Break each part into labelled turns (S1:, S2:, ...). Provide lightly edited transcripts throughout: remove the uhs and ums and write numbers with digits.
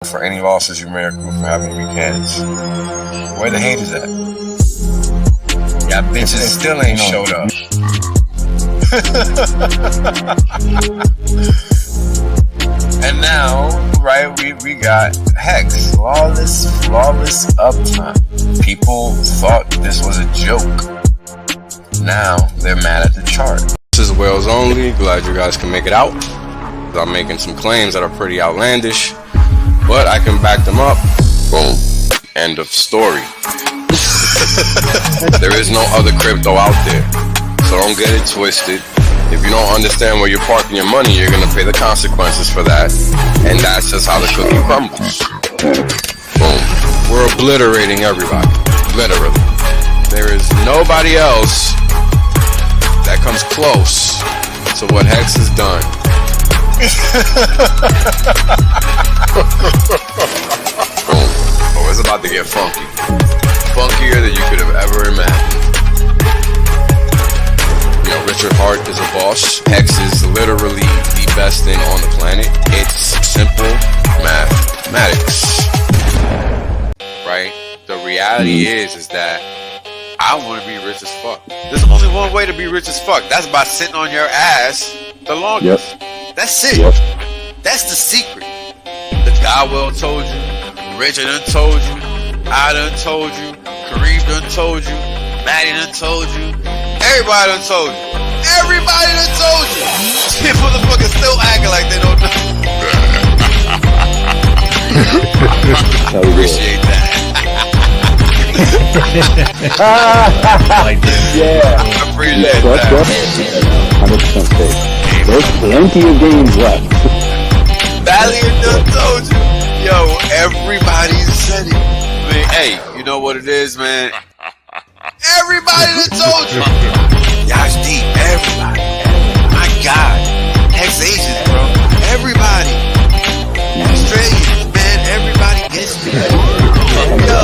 S1: for any losses you may accrue for having weekends. Where the haters at? Y'all bitches still ain't showed up. And now, right, we got Hex, flawless uptime. People thought this was a joke. Now they're mad at the chart.
S2: This is Wales Only. Glad you guys can make it out. I'm making some claims that are pretty outlandish, but I can back them up. Boom. End of story. There is no other crypto out there, so don't get it twisted. If you don't understand where you're parking your money, you're going to pay the consequences for that, and that's just how the cookie crumbles. Boom. We're obliterating everybody. Literally. There is nobody else that comes close to what Hex has done. Boom. Oh, it's about to get funky. Funkier than you could have ever imagined. You know, Richard Hart is a boss. Hex is literally the best thing on the planet. It's simple mathematics. Right? The reality is that I want to be rich as fuck. There's only one way to be rich as fuck. That's by sitting on your ass the longest. Yep. That's it. Yep. That's the secret. The Godwell told you. Richard done told you. I done told you. Kareem done told you. Maddie done told you. Everybody done told you. Everybody done told you. These motherfuckers still acting like they don't know. Appreciate that.
S3: Yeah.
S2: I appreciate that.
S3: 100% safe. There's plenty of games left.
S2: Valiant done told you. Yo, everybody said it. I mean, hey, you know what it is, man? Everybody done told you. Y'all's deep. Everybody. My God. Ex-Asians, bro. Everybody. Australians, man. Everybody gets me. Yo,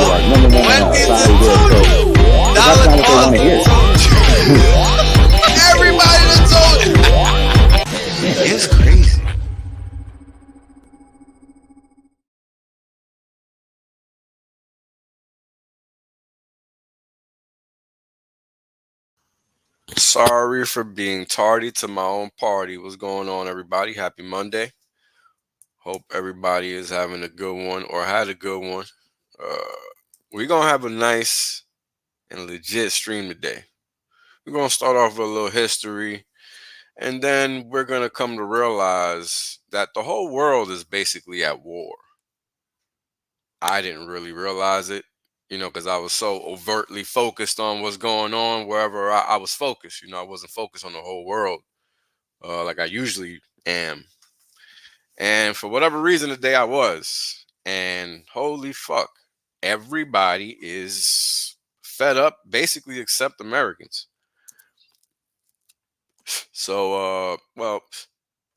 S2: when is it told you? Dollar Club told you. Everybody done told you. It's crazy. Sorry for being tardy to my own party. What's going on, everybody? Happy Monday. Hope everybody is having a good one or had a good one. We're going to have a nice and legit stream today. We're going to start off with a little history, and then we're going to come to realize that the whole world is basically at war. I didn't really realize it, because I was so overtly focused on what's going on wherever I was focused. I wasn't focused on the whole world like I usually am. And for whatever reason, today I was. And holy fuck, everybody is fed up, basically, except Americans. So,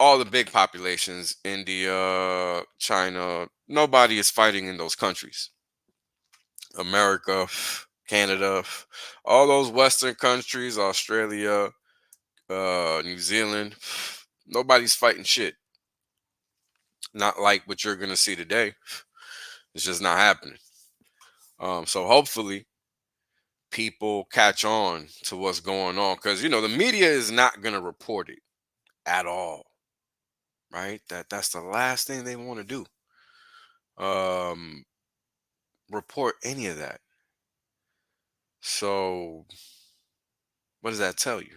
S2: all the big populations, India, China, nobody is fighting in those countries. America, Canada, all those Western countries, Australia, New Zealand, nobody's fighting shit. Not like what you're going to see today. It's just not happening. So hopefully people catch on to what's going on, because, the media is not going to report it at all. Right? That's the last thing they want to do. Report any of that. So what does that tell you?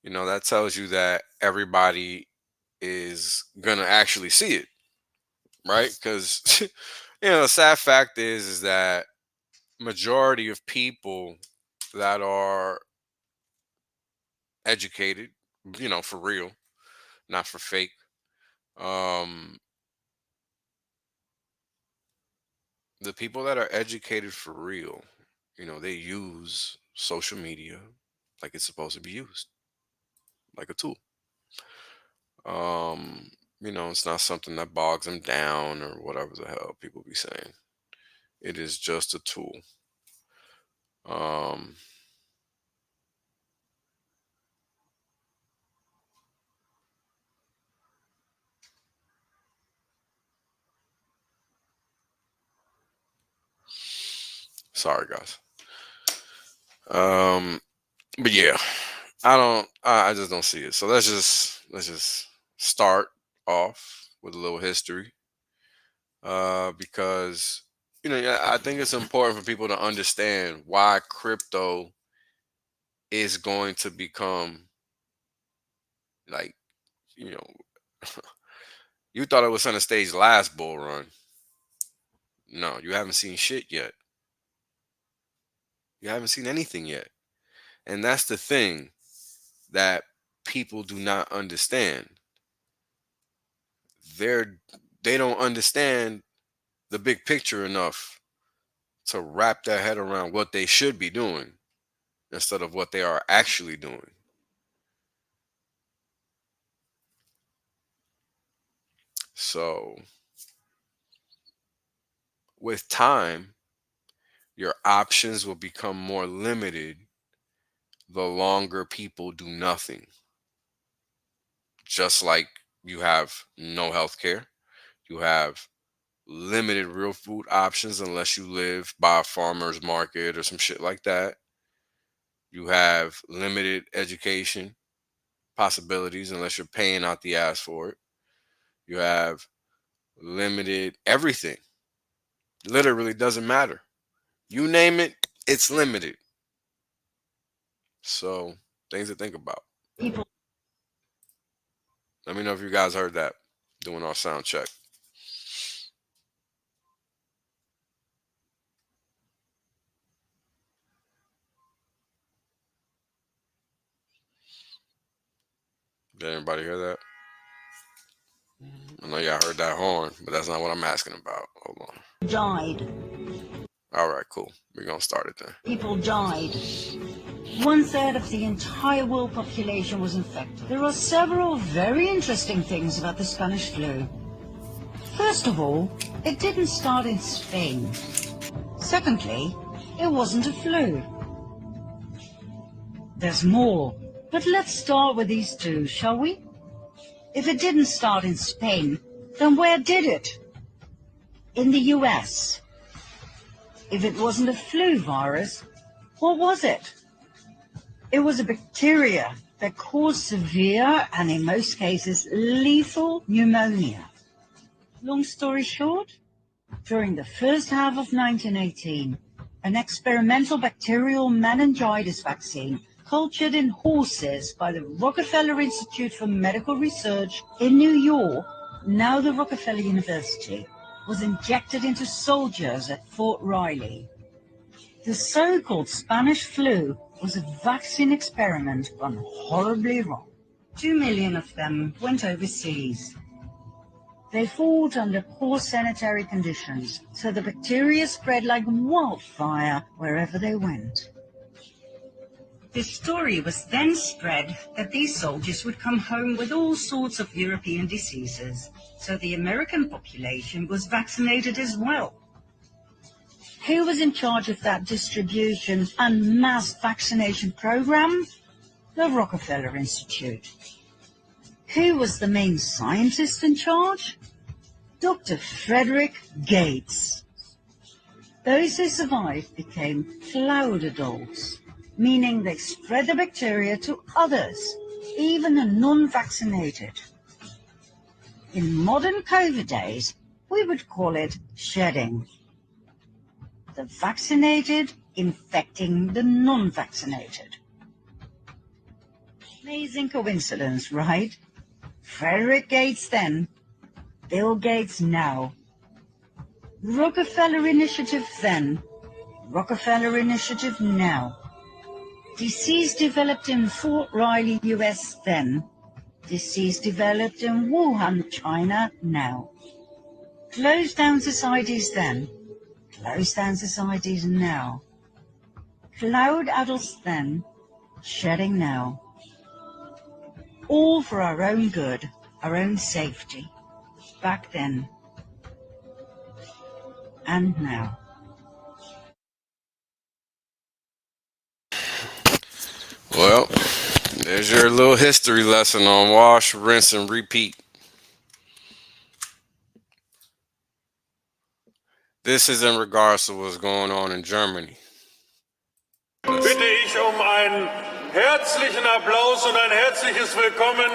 S2: That tells you that everybody is going to actually see it. Right? Because, the sad fact is that majority of people that are educated, for real, not for fake, the people that are educated for real, they use social media like it's supposed to be used, like a tool. It's not something that bogs them down or whatever the hell people be saying. It is just a tool. Sorry, guys. But yeah, I just don't see it. So let's just start off with a little history. Because yeah, I think it's important for people to understand why crypto is going to become like, you know, you thought it was on the stage last bull run. No, you haven't seen shit yet. You haven't seen anything yet. And that's the thing that people do not understand. They're they don't understand the big picture enough to wrap their head around what they should be doing instead of what they are actually doing. So, with time, your options will become more limited the longer people do nothing. Just like you have no health care, you have limited real food options unless you live by a farmer's market or some shit like that. You have limited education possibilities unless you're paying out the ass for it. You have limited everything. Literally doesn't matter. You name it, it's limited. So, things to think about.
S4: People
S2: Let me know if you guys heard that doing our sound check. Did anybody hear that? I know y'all heard that horn, but that's not what I'm asking about. Hold on.
S4: died.
S2: All right, cool. We're going to start it then.
S4: People died. 1/3 of the entire world population was infected. There are several very interesting things about the Spanish flu. First of all, it didn't start in Spain. Secondly, it wasn't a flu. There's more, but let's start with these two, shall we? If it didn't start in Spain, then where did it? In the US. If it wasn't a flu virus, what was it? It was a bacteria that caused severe and in most cases lethal pneumonia. Long story short, during the first half of 1918, an experimental bacterial meningitis vaccine cultured in horses by the Rockefeller Institute for Medical Research in New York, now the Rockefeller University, was injected into soldiers at Fort Riley. The so-called Spanish flu was a vaccine experiment gone horribly wrong. 2 million of them went overseas. They fought under poor sanitary conditions, so the bacteria spread like wildfire wherever they went. The story was then spread that these soldiers would come home with all sorts of European diseases, so the American population was vaccinated as well. Who was in charge of that distribution and mass vaccination program? The Rockefeller Institute. Who was the main scientist in charge? Dr. Frederick Gates. Those who survived became cloud adults, meaning they spread the bacteria to others, even the non-vaccinated. In modern COVID days, we would call it shedding. The vaccinated infecting the non-vaccinated. Amazing coincidence, right? Frederick Gates then, Bill Gates now. Rockefeller Initiative then, Rockefeller Initiative now. Disease developed in Fort Riley, US then. Disease developed in Wuhan, China now. Closed down societies then. Closed down societies now. Cloud adults then. Shedding now. All for our own good, our own safety. Back then. And now.
S2: Well, there's your little history lesson on wash, rinse, and repeat. This is in regards to what's going on in Germany.
S5: Bitte ich einen herzlichen Applaus und ein herzliches Willkommen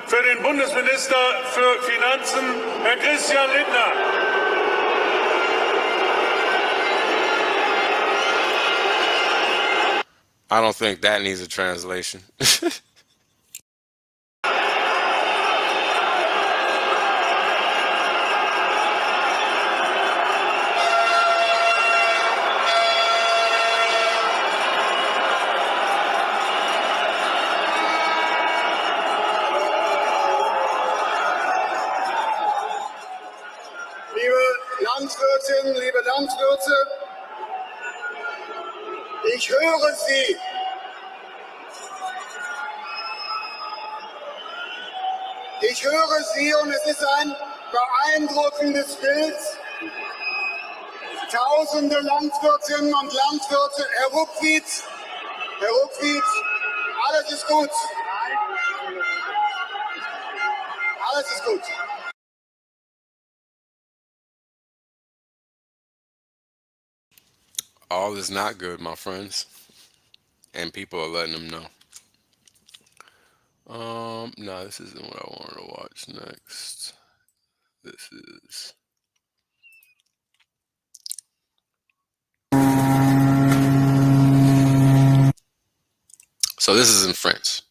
S5: für den Bundesminister für Finanzen, Herr Christian Lindner.
S2: I don't think that needs a translation.
S6: Landwirtinnen, liebe Landwirte, ich höre Sie. Ich höre Sie und es ist ein beeindruckendes Bild. Tausende Landwirtinnen und Landwirte, Herr Ruckwied, alles ist gut. Alles ist gut.
S2: All is not good, my friends. And people are letting them know. No, this isn't what I wanted to watch next. This is... So this is in France.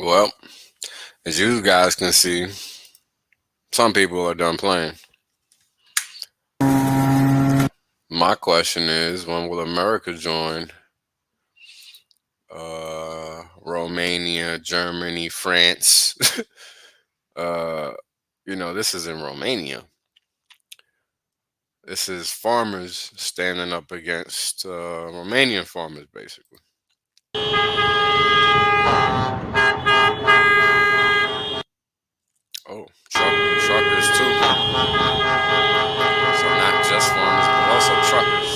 S2: Well, as you guys can see, some people are done playing. My question is, when will America join Romania, Germany, France? This is in Romania. This is farmers standing up against Romanian farmers, basically. Oh, truckers too. So not just farmers, but also truckers.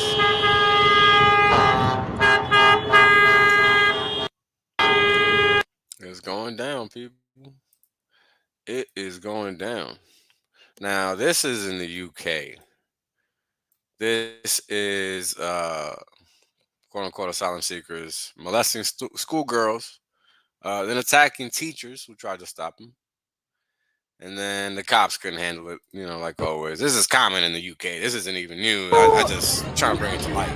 S2: It's going down, people. It is going down. Now, this is in the UK. This is quote unquote asylum seekers molesting schoolgirls, then attacking teachers who tried to stop them. And then the cops couldn't handle it, like always. This is common in the UK. This isn't even new. I just trying to bring it to light.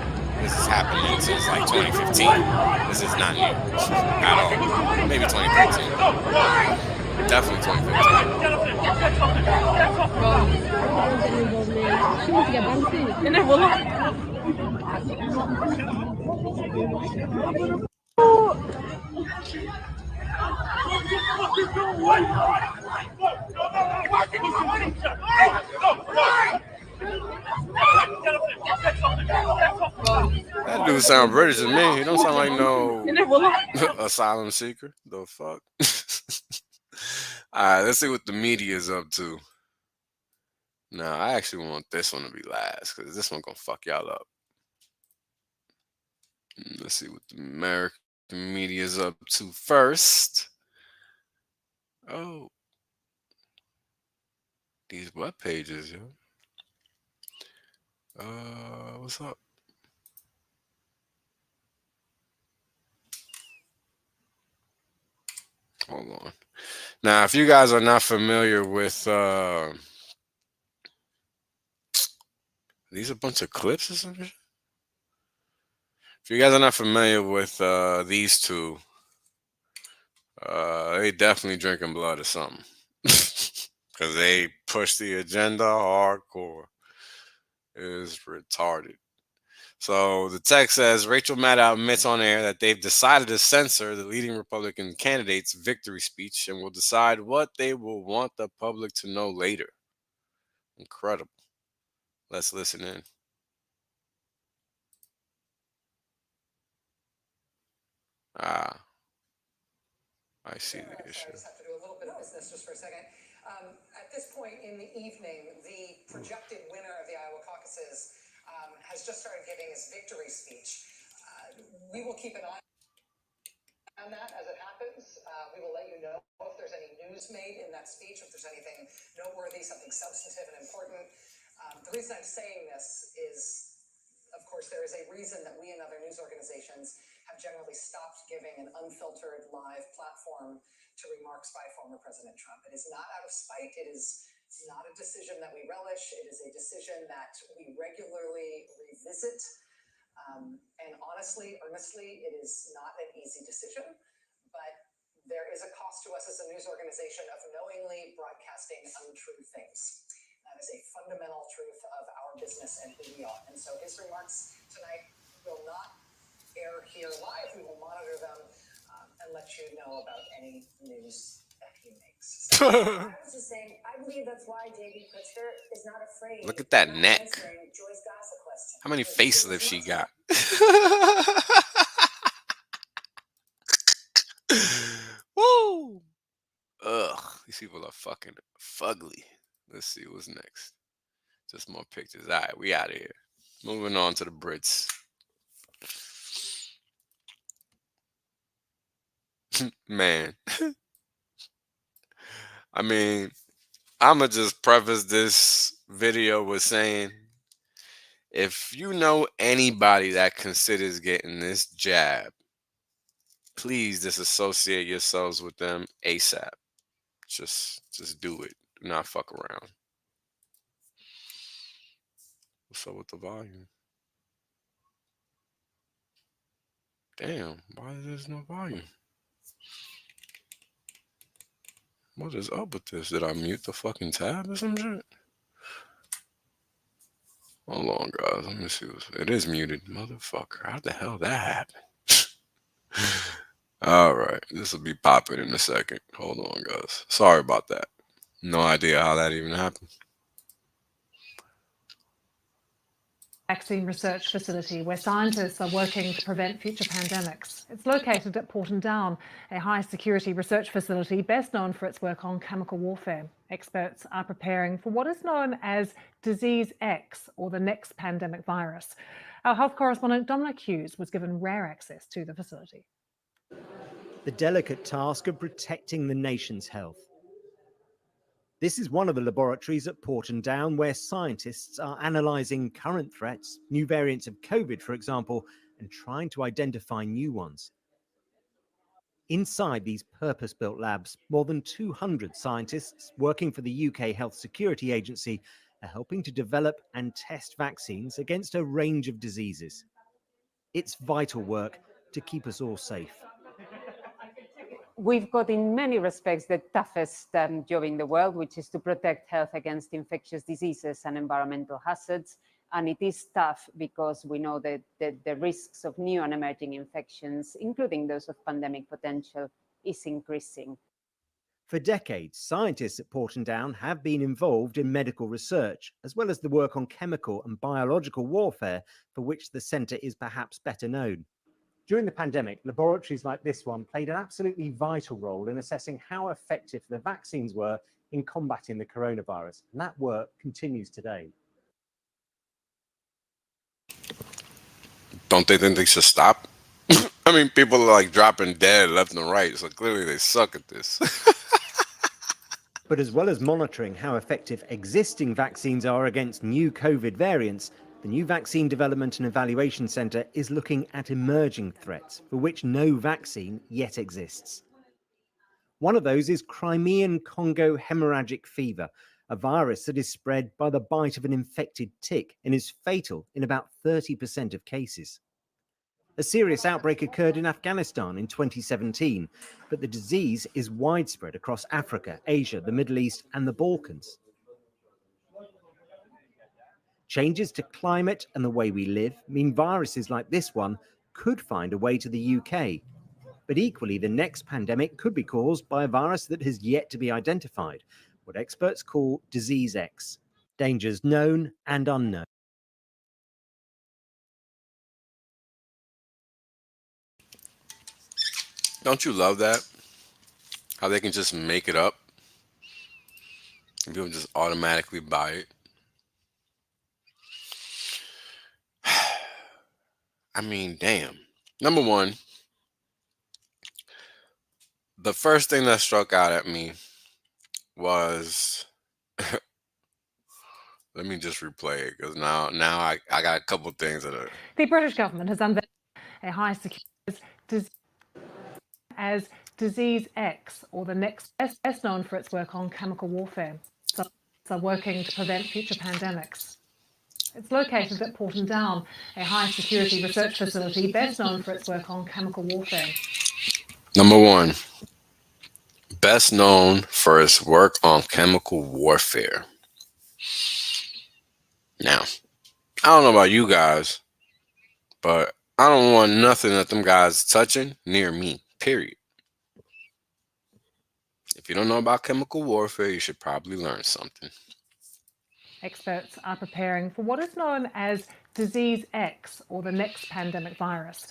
S2: This has happened since like 2015. This is not new at all. Maybe 2013. Definitely 2015. That dude sound British to me. He don't sound like no asylum seeker. The fuck? Alright, let's see what the media is up to. Now, I actually want this one to be last, because this one gonna fuck y'all up. Let's see what the American media is up to first. Oh. These web pages, yo. What's up? Hold on. Now, if you guys are not familiar with these a bunch of clips or something. If you guys are not familiar with these two, they definitely drinking blood or something. Because they push the agenda hardcore. It is retarded. So the text says Rachel Maddow admits on air that they've decided to censor the leading Republican candidate's victory speech and will decide what they will want the public to know later. Incredible. Let's listen in. I see the issue.
S7: I just have to do a little bit of business just for a second. At this point in the evening, the projected winner of the Iowa caucuses has just started giving his victory speech. We will keep an eye on that as it happens. We will let you know if there's any news made in that speech, if there's anything noteworthy, something substantive and important. The reason I'm saying this is, of course, there is a reason that we and other news organizations have generally stopped giving an unfiltered live platform to remarks by former President Trump. It is not out of spite. It's not a decision that we relish. It is a decision that we regularly revisit. And honestly, earnestly, it is not an easy decision, but there is a cost to us as a news organization of knowingly broadcasting untrue things. That is a fundamental truth of our business and who we are. And so his remarks tonight will not air here live. We will monitor them and let you know about any news that he makes.
S8: So, I was just saying, I believe that's why J.B. Pritzker is not afraid.
S2: Look at that
S8: of
S2: neck.
S8: answering Joyce Gossett question.
S2: How many facelifts she got? Woo! Ugh, these people are fucking fugly. Let's see what's next. Just more pictures. All right, we out of here. Moving on to the Brits. Man. I mean, I'ma just preface this video with saying, if you know anybody that considers getting this jab, please disassociate yourselves with them ASAP. Just do it. Do not fuck around. What's up with the volume? Damn, why there's no volume? What is up with this? Did I mute the fucking tab or some shit? Hold on, guys. Let me see. It is muted. Motherfucker. How the hell that happened? All right. This will be popping in a second. Hold on, guys. Sorry about that. No idea how that even happened.
S9: Vaccine research facility where scientists are working to prevent future pandemics. It's located at Porton Down, a high-security research facility best known for its work on chemical warfare. Experts are preparing for what is known as Disease X, or the next pandemic virus. Our health correspondent Dominic Hughes was given rare access to the facility.
S10: The delicate task of protecting the nation's health. This is one of the laboratories at Porton Down where scientists are analysing current threats, new variants of COVID, for example, and trying to identify new ones. Inside these purpose-built labs, more than 200 scientists working for the UK Health Security Agency are helping to develop and test vaccines against a range of diseases. It's vital work to keep us all safe.
S11: We've got, in many respects, the toughest job in the world, which is to protect health against infectious diseases and environmental hazards. And it is tough because we know that the risks of new and emerging infections, including those of pandemic potential, is increasing.
S10: For decades, scientists at Porton Down have been involved in medical research, as well as the work on chemical and biological warfare, for which the centre is perhaps better known. During the pandemic, laboratories like this one played an absolutely vital role in assessing how effective the vaccines were in combating the coronavirus. And that work continues today.
S2: Don't they think they should stop? I mean, people are like dropping dead left and right, so clearly they suck at this.
S10: But as well as monitoring how effective existing vaccines are against new COVID variants, the new Vaccine Development and Evaluation Centre is looking at emerging threats for which no vaccine yet exists. One of those is Crimean Congo hemorrhagic fever, a virus that is spread by the bite of an infected tick and is fatal in about 30% of cases. A serious outbreak occurred in Afghanistan in 2017, but the disease is widespread across Africa, Asia, the Middle East, and the Balkans. Changes to climate and the way we live mean viruses like this one could find a way to the UK. But equally, the next pandemic could be caused by a virus that has yet to be identified, what experts call disease X, dangers known and unknown.
S2: Don't you love that? How they can just make it up and people just automatically buy it. I mean, damn. Number one, the first thing that struck out at me was let me just replay it because now I got a couple things that are.
S9: The British government has unveiled a high security as disease X, or the next, best known for its work on chemical warfare. So are working to prevent future pandemics. It's located at Porton Down, a high security research facility best known for its work on chemical warfare.
S2: Number one, best known for its work on chemical warfare. Now, I don't know about you guys, but I don't want nothing that them guys touching near me, period. If you don't know about chemical warfare, you should probably learn something.
S9: Experts are preparing for what is known as disease X, or the next pandemic virus.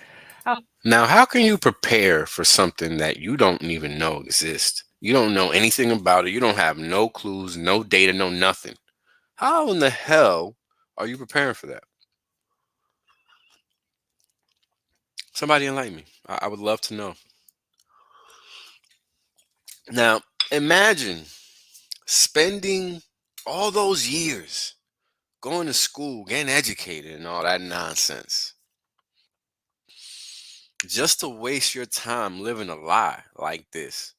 S2: Now, how can you prepare for something that you don't even know exists? You don't know anything about it. You don't have no clues, no data, no nothing. How in the hell are you preparing for that? Somebody enlighten me. I would love to know. Now, imagine spending all those years going to school, getting educated and all that nonsense, just to waste your time living a lie like this.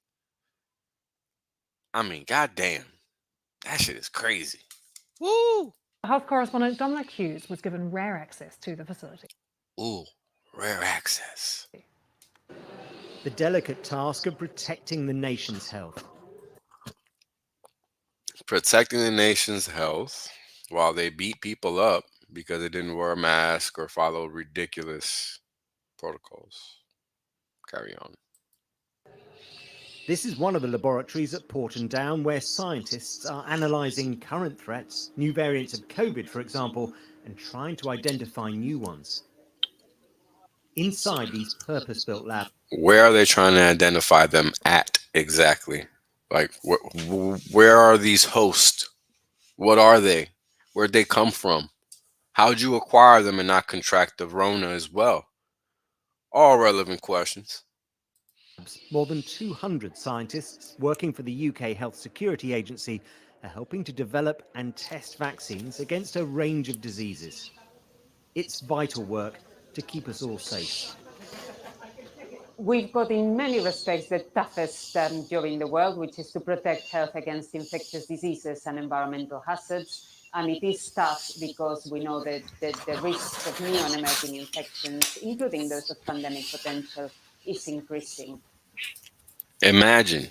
S2: I mean, goddamn, that shit is crazy. Woo!
S9: Health correspondent Dominic Hughes was given rare access to the facility.
S2: Ooh, rare access.
S10: The delicate task of protecting the nation's health.
S2: Protecting the nation's health while they beat people up because they didn't wear a mask or follow ridiculous protocols. Carry on.
S10: This is one of the laboratories at Porton Down where scientists are analysing current threats, new variants of COVID, for example, and trying to identify new ones. Inside these purpose-built labs.
S2: Where are they trying to identify them at exactly? Like, where are these hosts? What are they? Where'd they come from? How'd you acquire them and not contract the Rona as well? All relevant questions.
S10: More than 200 scientists working for the UK Health Security Agency are helping to develop and test vaccines against a range of diseases. It's vital work to keep us all safe.
S11: We've got in many respects the toughest job in the world, which is to protect health against infectious diseases and environmental hazards. And it is tough because we know that the risks of new and emerging infections, including those of pandemic potential, is increasing.
S2: Imagine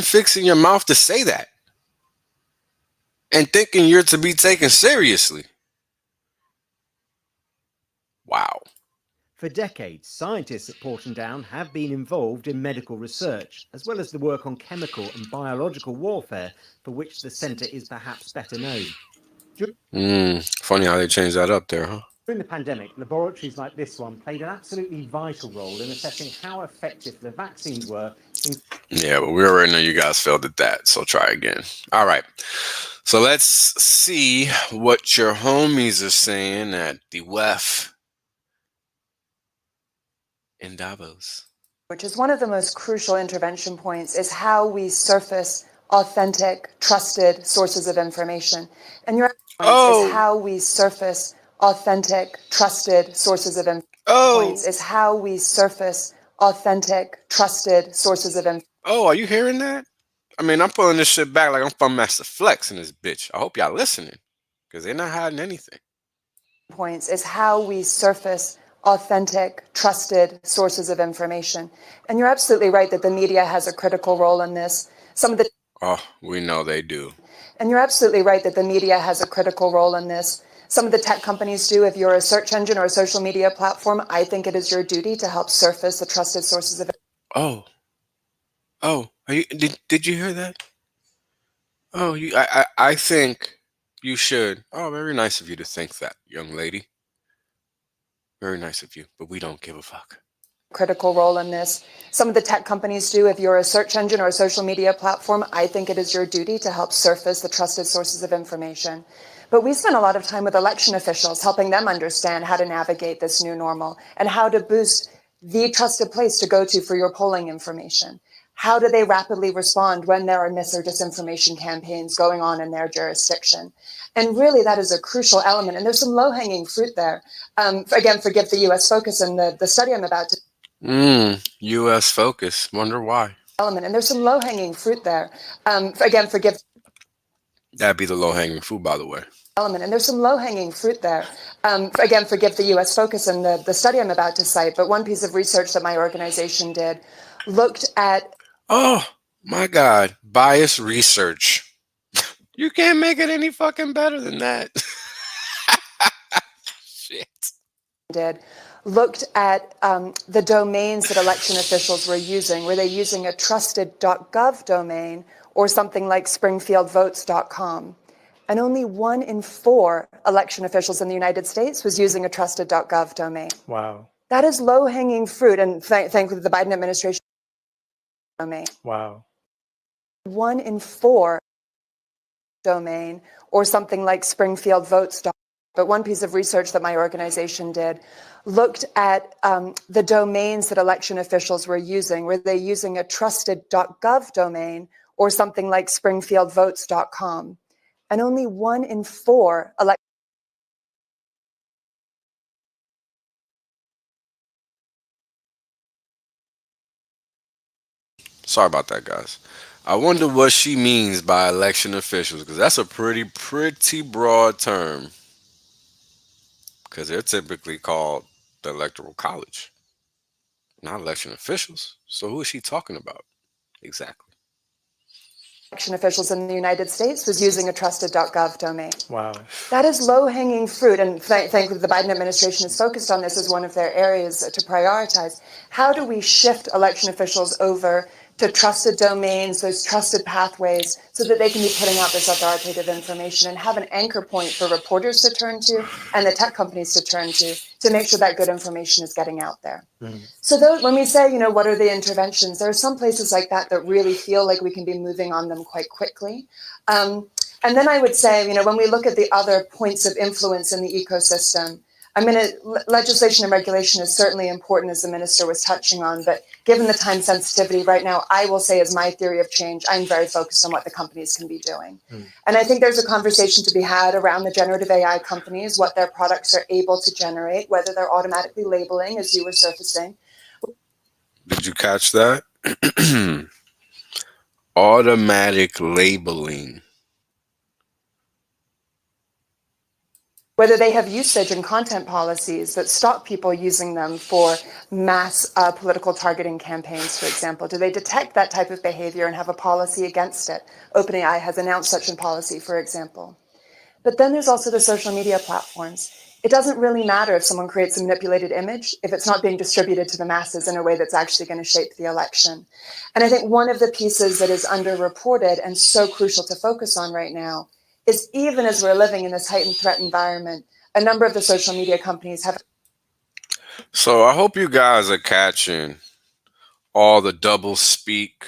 S2: fixing your mouth to say that and thinking you're to be taken seriously. Wow.
S10: For decades, scientists at Porton Down have been involved in medical research, as well as the work on chemical and biological warfare, for which the centre is perhaps better known.
S2: Funny how they changed that up there, huh?
S10: During the pandemic, laboratories like this one played an absolutely vital role in assessing how effective the vaccines were.
S2: Yeah, but we already know you guys failed at that, so try again. All right. So let's see what your homies are saying at the WEF in Davos.
S12: Which is one of the most crucial intervention points, is how we surface authentic, trusted sources of information. And your point is how we surface authentic, trusted sources of information. Is how we surface authentic, trusted sources of information.
S2: Oh, are you hearing that? I mean, I'm pulling this shit back like I'm from Master Flex in this bitch. I hope y'all listening, because they're not hiding anything.
S12: Points is how we surface authentic, trusted sources of information. And you're absolutely right that the media has a critical role in this.
S2: Oh, we know they do.
S12: And you're absolutely right that the media has a critical role in this. Some of the tech companies do. If you're a search engine or a social media platform, I think it is your duty to help surface the trusted sources of.
S2: Oh, did you hear that? Oh, I think you should. Oh, very nice of you to think that, young lady. Very nice of you, but we don't give a fuck.
S12: Critical role in this. Some of the tech companies do. If you're a search engine or a social media platform, I think it is your duty to help surface the trusted sources of information. But we spend a lot of time with election officials, helping them understand how to navigate this new normal and how to boost the trusted place to go to for your polling information. How do they rapidly respond when there are mis or disinformation campaigns going on in their jurisdiction? And really, that is a crucial element. And there's some low-hanging fruit there. Again, forgive the U.S. focus and the study I'm about to.
S2: U.S. focus. Wonder why.
S12: Element. And there's some low-hanging fruit there. Again, forgive.
S2: That'd be the low-hanging fruit, by the way.
S12: Element. And there's some low-hanging fruit there. Again, forgive the U.S. focus and the study I'm about to cite, but one piece of research that my organization did looked at.
S2: Oh, my God. Bias research. You can't make it any fucking better than that. Shit.
S12: Looked at the domains that election officials were using. Were they using a trusted.gov domain or something like springfieldvotes.com? And only 1 in 4 election officials in the United States was using a trusted.gov domain.
S13: Wow.
S12: That is low-hanging fruit, and thankfully the Biden administration domain.
S13: Wow.
S12: 1 in 4 domain or something like springfieldvotes.com. But one piece of research that my organization did looked at the domains that election officials were using. Were they using a trusted.gov domain or something like springfieldvotes.com? And only 1 in 4
S2: Sorry about that, guys. I wonder what she means by election officials, because that's a pretty broad term. Because they're typically called the Electoral College, not election officials. So who is she talking about exactly?
S12: election officials in the United States was using a trusted.gov domain.
S13: Wow.
S12: That is low-hanging fruit, and thankfully the Biden administration is focused on this as one of their areas to prioritize. How do we shift election officials over to trusted domains, those trusted pathways, so that they can be putting out this authoritative information and have an anchor point for reporters to turn to and the tech companies to turn to make sure that good information is getting out there. So when we say, what are the interventions, there are some places like that that really feel like we can be moving on them quite quickly. And then I would say, when we look at the other points of influence in the ecosystem, legislation and regulation is certainly important, as the minister was touching on, but given the time sensitivity right now, I will say as my theory of change, I'm very focused on what the companies can be doing. And I think there's a conversation to be had around the generative AI companies, what their products are able to generate, whether they're automatically labeling, as you were surfacing.
S2: Did you catch that? Automatic labeling.
S12: Whether they have usage and content policies that stop people using them for mass political targeting campaigns, for example. Do they detect that type of behavior and have a policy against it? OpenAI has announced such a policy, for example. But then there's also the social media platforms. It doesn't really matter if someone creates a manipulated image if it's not being distributed to the masses in a way that's actually going to shape the election. And I think one of the pieces that is underreported and so crucial to focus on right now is, even as we're living in this heightened threat environment, a number of the social media companies have.
S2: So I hope you guys are catching all the double speak,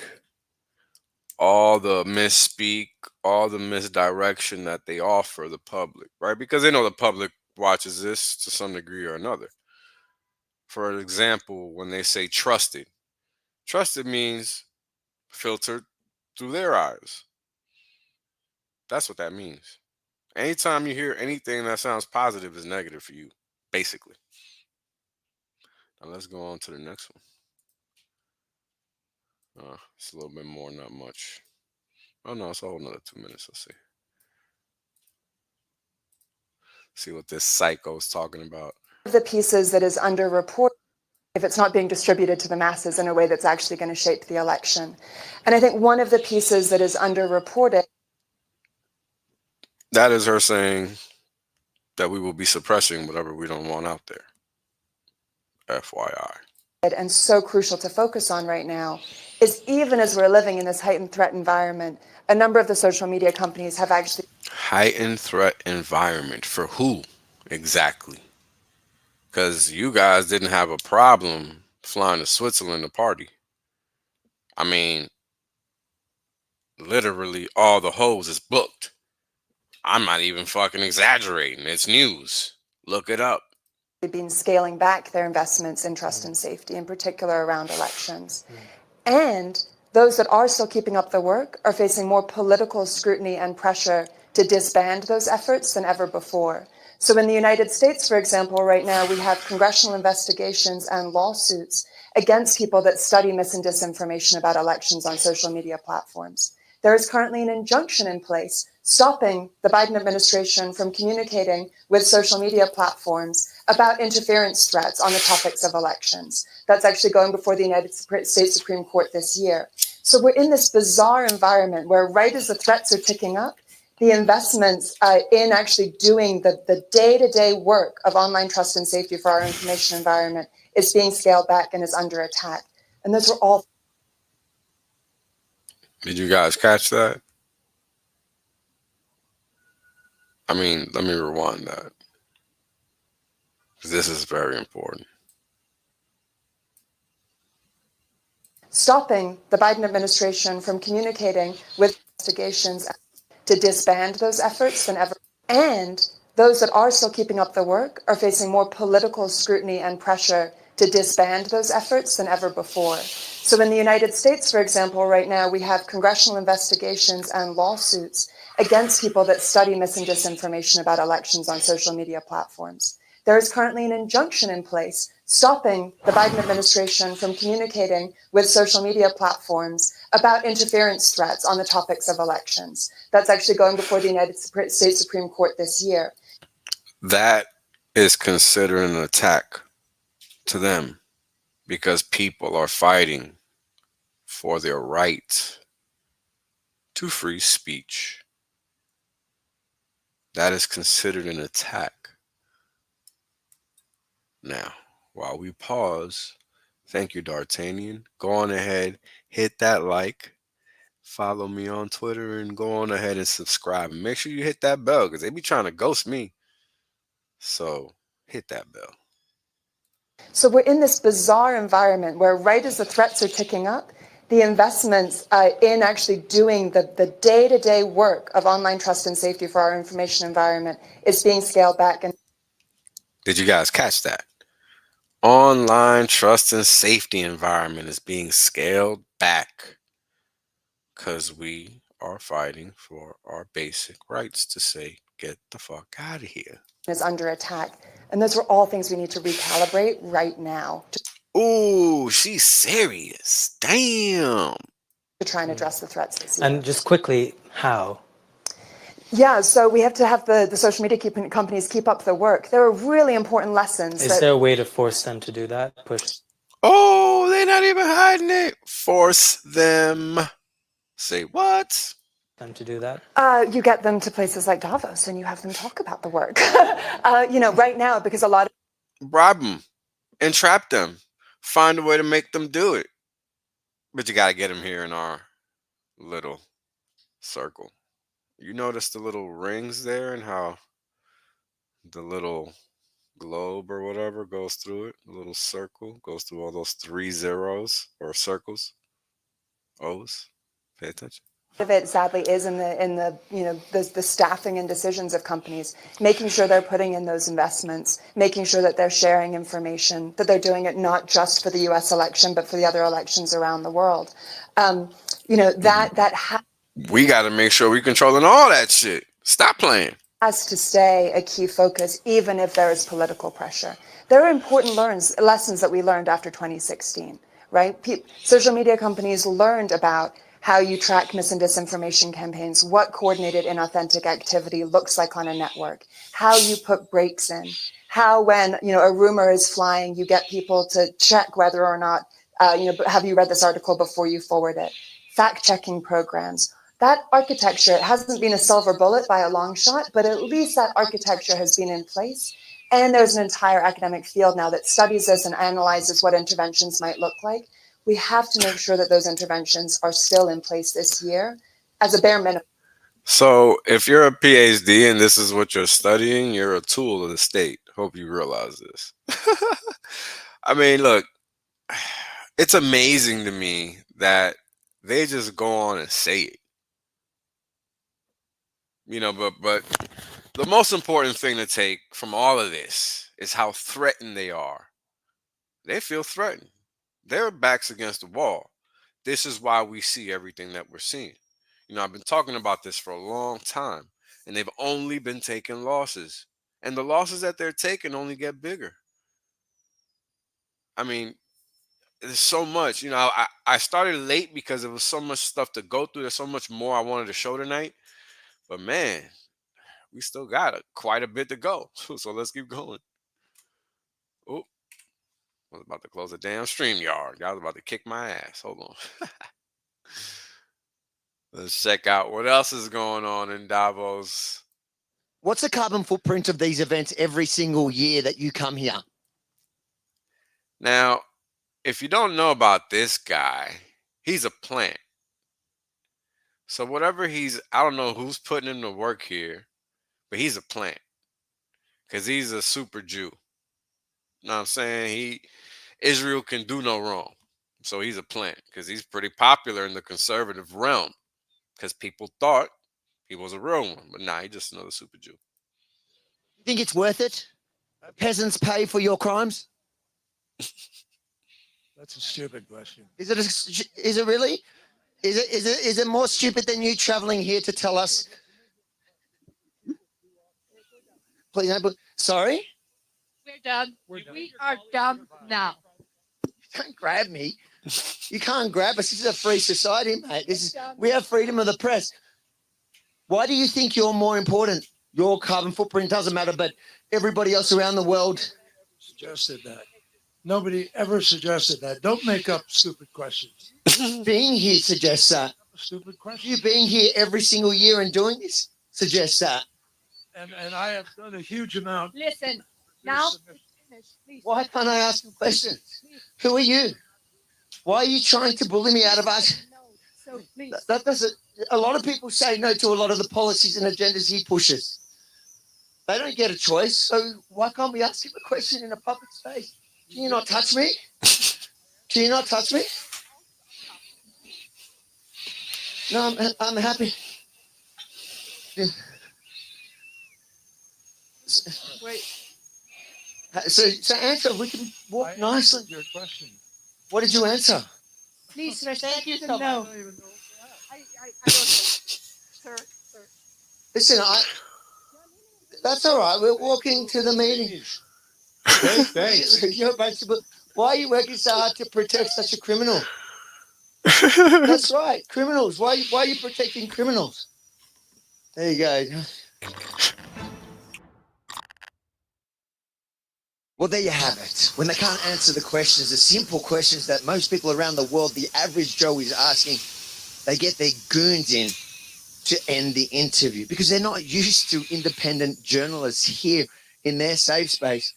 S2: all the misspeak, all the misdirection that they offer the public, right? Because they know the public watches this to some degree or another. For example, when they say trusted means filtered through their eyes. That's what that means. Anytime you hear anything that sounds positive is negative for you, basically. Now let's go on to the next one. It's a little bit more, not much. Oh no, it's a whole another 2 minutes. Let's see. See what this psycho's talking about.
S12: The pieces that is underreported, if it's not being distributed to the masses in a way that's actually going to shape the election. And I think one of the pieces that is underreported.
S2: That is her saying that we will be suppressing whatever we don't want out there. FYI.
S12: And so crucial to focus on right now is, even as we're living in this heightened threat environment, a number of the social media companies have actually...
S2: Heightened threat environment for who exactly? Because you guys didn't have a problem flying to Switzerland to party. I mean, literally all the hoes is booked. I'm not even fucking exaggerating. It's news. Look it up.
S12: Been scaling back their investments in trust and safety, in particular around elections. And those that are still keeping up the work are facing more political scrutiny and pressure to disband those efforts than ever before. So in the United States, for example, right now, we have congressional investigations and lawsuits against people that study mis and disinformation about elections on social media platforms. There is currently an injunction in place stopping the Biden administration from communicating with social media platforms about interference threats on the topics of elections. That's actually going before the United States Supreme Court this year. So we're in this bizarre environment where, right as the threats are ticking up, the investments in actually doing the day-to-day work of online trust and safety for our information environment is being scaled back and is under attack. And those are all...
S2: Did you guys catch that? I mean, let me rewind that. This is very important.
S12: Stopping the Biden administration from communicating with investigations to disband those efforts than ever. And those that are still keeping up the work are facing more political scrutiny and pressure to disband those efforts than ever before. So in the United States, for example, right now, we have congressional investigations and lawsuits against people that study mis and disinformation about elections on social media platforms. There is currently an injunction in place stopping the Biden administration from communicating with social media platforms about interference threats on the topics of elections. That's actually going before the United States Supreme Court this year.
S2: That is considered an attack to them because people are fighting for their right to free speech. That is considered an attack. Now, while we pause, thank you, D'Artagnan. Go on ahead, hit that like, follow me on Twitter, and go on ahead and subscribe. And make sure you hit that bell because they be trying to ghost me. So hit that bell.
S12: So we're in this bizarre environment where, right as the threats are ticking up, the investments in actually doing the day-to-day work of online trust and safety for our information environment is being scaled back. And
S2: did you guys catch that? Online trust and safety environment is being scaled back because we are fighting for our basic rights to say, get the fuck out of here.
S12: Is under attack. And those are all things we need to recalibrate right now.
S2: Ooh, she's serious. Damn.
S12: To try and address the threats this year.
S13: And just quickly, how?
S12: Yeah, so we have to have the social media companies keep up the work. There are really important lessons.
S13: Is there a way to force them to do that? Push.
S2: Oh, they're not even hiding it. Force them. Say what?
S13: Them to do that?
S12: You get them to places like Davos and you have them talk about the work. Right now, because a lot of...
S2: Bribe them. Entrap them. Find a way to make them do it. But you got to get them here in our little circle. You notice the little rings there and how the little globe or whatever goes through it? The little circle goes through all those 3 zeros or circles. O's. Pay attention.
S12: Of it, sadly, is in the staffing and decisions of companies, making sure they're putting in those investments, making sure that they're sharing information, that they're doing it not just for the U.S. election, but for the other elections around the world.
S2: We got to make sure we're controlling all that shit. Stop playing.
S12: Has to stay a key focus, even if there is political pressure. There are important lessons that we learned after 2016. right? Social media companies learned about how you track mis and disinformation campaigns, what coordinated inauthentic activity looks like on a network, how you put breaks in, how when a rumor is flying, you get people to check whether or not, have you read this article before you forward it, fact-checking programs. That architecture, it hasn't been a silver bullet by a long shot, but at least that architecture has been in place. And there's an entire academic field now that studies this and analyzes what interventions might look like. We have to make sure that those interventions are still in place this year as a bare minimum.
S2: So if you're a PhD and this is what you're studying, you're a tool of the state. Hope you realize this. I mean, look, it's amazing to me that they just go on and say it. But the most important thing to take from all of this is how threatened they are. They feel threatened. Their backs against the wall. This is why we see everything that we're seeing. I've been talking about this for a long time, and they've only been taking losses. And the losses that they're taking only get bigger. I mean, there's so much. I started late because there was so much stuff to go through. There's so much more I wanted to show tonight. But man, we still got quite a bit to go. So let's keep going. Oh, I was about to close the damn StreamYard. I was about to kick my ass. Hold on. Let's check out what else is going on in Davos.
S14: What's the carbon footprint of these events every single year that you come here?
S2: Now, if you don't know about this guy, he's a plant. So whatever I don't know who's putting him to work here, but he's a plant. Because he's a super Jew. You know what I'm saying? Israel can do no wrong. So he's a plant because he's pretty popular in the conservative realm. Because people thought he was a real one. But nah, he's just another super Jew.
S14: You think it's worth it? Peasants pay for your crimes?
S15: That's a stupid question.
S14: Is it really? Is it more stupid than you traveling here to tell us? Please, sorry?
S16: We're done. We are done now.
S14: Don't grab me. You can't grab us. This is a free society, mate. We have freedom of the press. Why do you think you're more important? Your carbon footprint doesn't matter, but everybody else around the world
S15: Suggested that. Nobody ever suggested that. Don't make up stupid questions.
S14: being here suggests that.
S15: Stupid question.
S14: You being here every single year and doing this suggests that.
S15: And I have done a huge amount.
S16: Listen, now.
S14: Why can't I ask you questions? Who are you? Why are you trying to bully me out of us?
S16: So please.
S14: That doesn't. A lot of people say no to a lot of the policies and agendas he pushes. They don't get a choice. So why can't we ask him a question in a public space? Can you not touch me? Can you not touch me? No, I'm happy. Yeah.
S16: Wait.
S14: So answer. We can walk nicely.
S15: Your question.
S14: What did you answer?
S16: Please respect you so no. I don't know. Sir.
S14: Listen, that's all right. We're walking to the meeting.
S15: Thanks.
S14: Why are you working so hard to protect such a criminal? That's right, criminals. Why are you protecting criminals? There you go. Well, there you have it. When they can't answer the questions, the simple questions that most people around the world, the average Joe, is asking, they get their goons in to end the interview because they're not used to independent journalists here in their safe space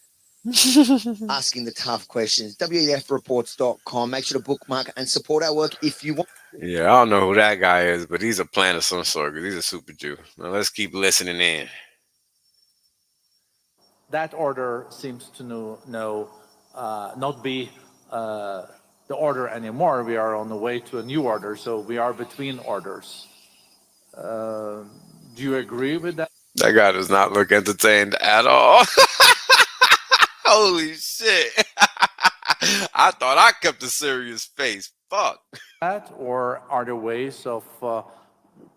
S14: asking the tough questions. WEFreports.com. Make sure to bookmark and support our work if you want.
S2: Yeah, I don't know who that guy is, but he's a plant of some sort because he's a super Jew. Now let's keep listening in.
S17: That order seems to not be the order anymore. We are on the way to a new order, so we are between orders. Do you agree with that?
S2: That guy does not look entertained at all. Holy shit. I thought I kept a serious face. Fuck.
S17: That, or are there ways of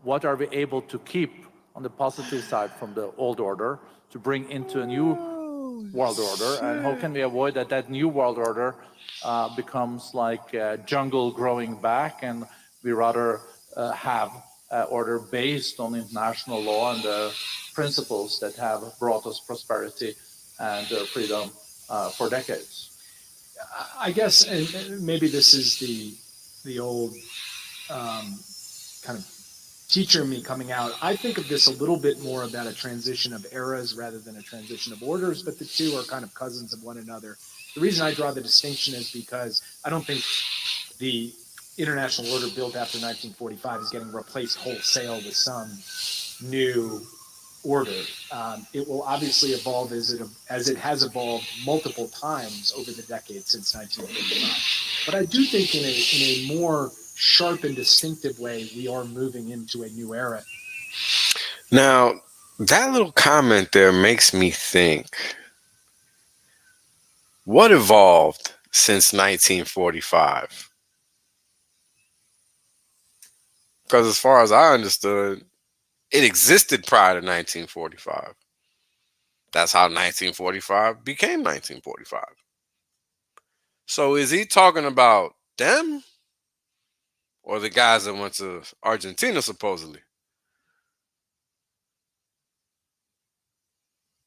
S17: what are we able to keep on the positive side from the old order to bring into a new world order, and how can we avoid that new world order becomes like a jungle growing back, and we rather have an order based on international law and the principles that have brought us prosperity and freedom for decades.
S18: I guess, and maybe this is the old kind of teacher me coming out. I think of this a little bit more about a transition of eras rather than a transition of orders, but the two are kind of cousins of one another. The reason I draw the distinction is because I don't think the international order built after 1945 is getting replaced wholesale with some new order. It will obviously evolve as it has evolved multiple times over the decades since 1945. But I do think in a more sharp and distinctive way, we are moving into a new era.
S2: Now, that little comment there makes me think, what evolved since 1945? Because as far as I understood, it existed prior to 1945. That's how 1945 became 1945. So is he talking about them or the guys that went to Argentina, supposedly?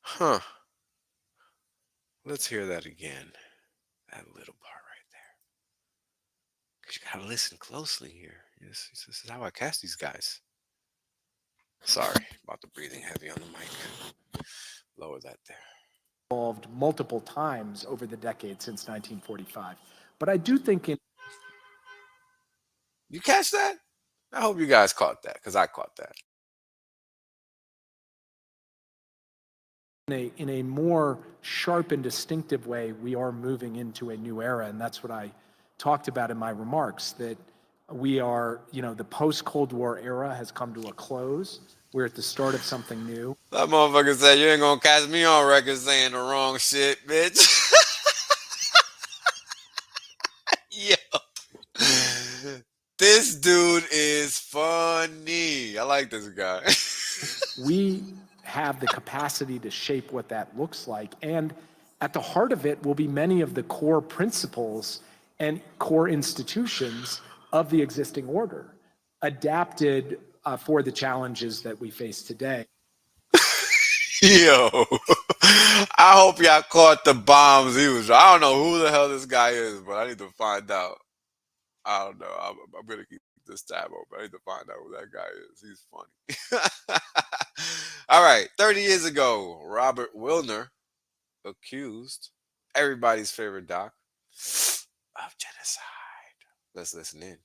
S2: Huh. Let's hear that again. That little part right there. Because you got to listen closely here. This is how I cast these guys. Sorry about the breathing heavy on the mic. Lower that there.
S18: Evolved multiple times over the decades since 1945. But I do think
S2: You catch that? I hope you guys caught that, because I caught that.
S18: in a more sharp and distinctive way, we are moving into a new era. And that's what I talked about in my remarks, that we are, the post-Cold War era has come to a close. We're at the start of something new.
S2: That motherfucker said, you ain't gonna catch me on record saying the wrong shit, bitch. Yo. This dude is funny. I like this guy.
S18: We have the capacity to shape what that looks like. And at the heart of it will be many of the core principles and core institutions of the existing order, adapted for the challenges that we face today.
S2: Yo, I hope y'all caught the bombs he was. I don't know who the hell this guy is, but I need to find out. I don't know. I'm gonna keep this tab open. I need to find out who that guy is. He's funny. All right. 30 years ago, Robert Wilner accused everybody's favorite doc of genocide. Let's listen in.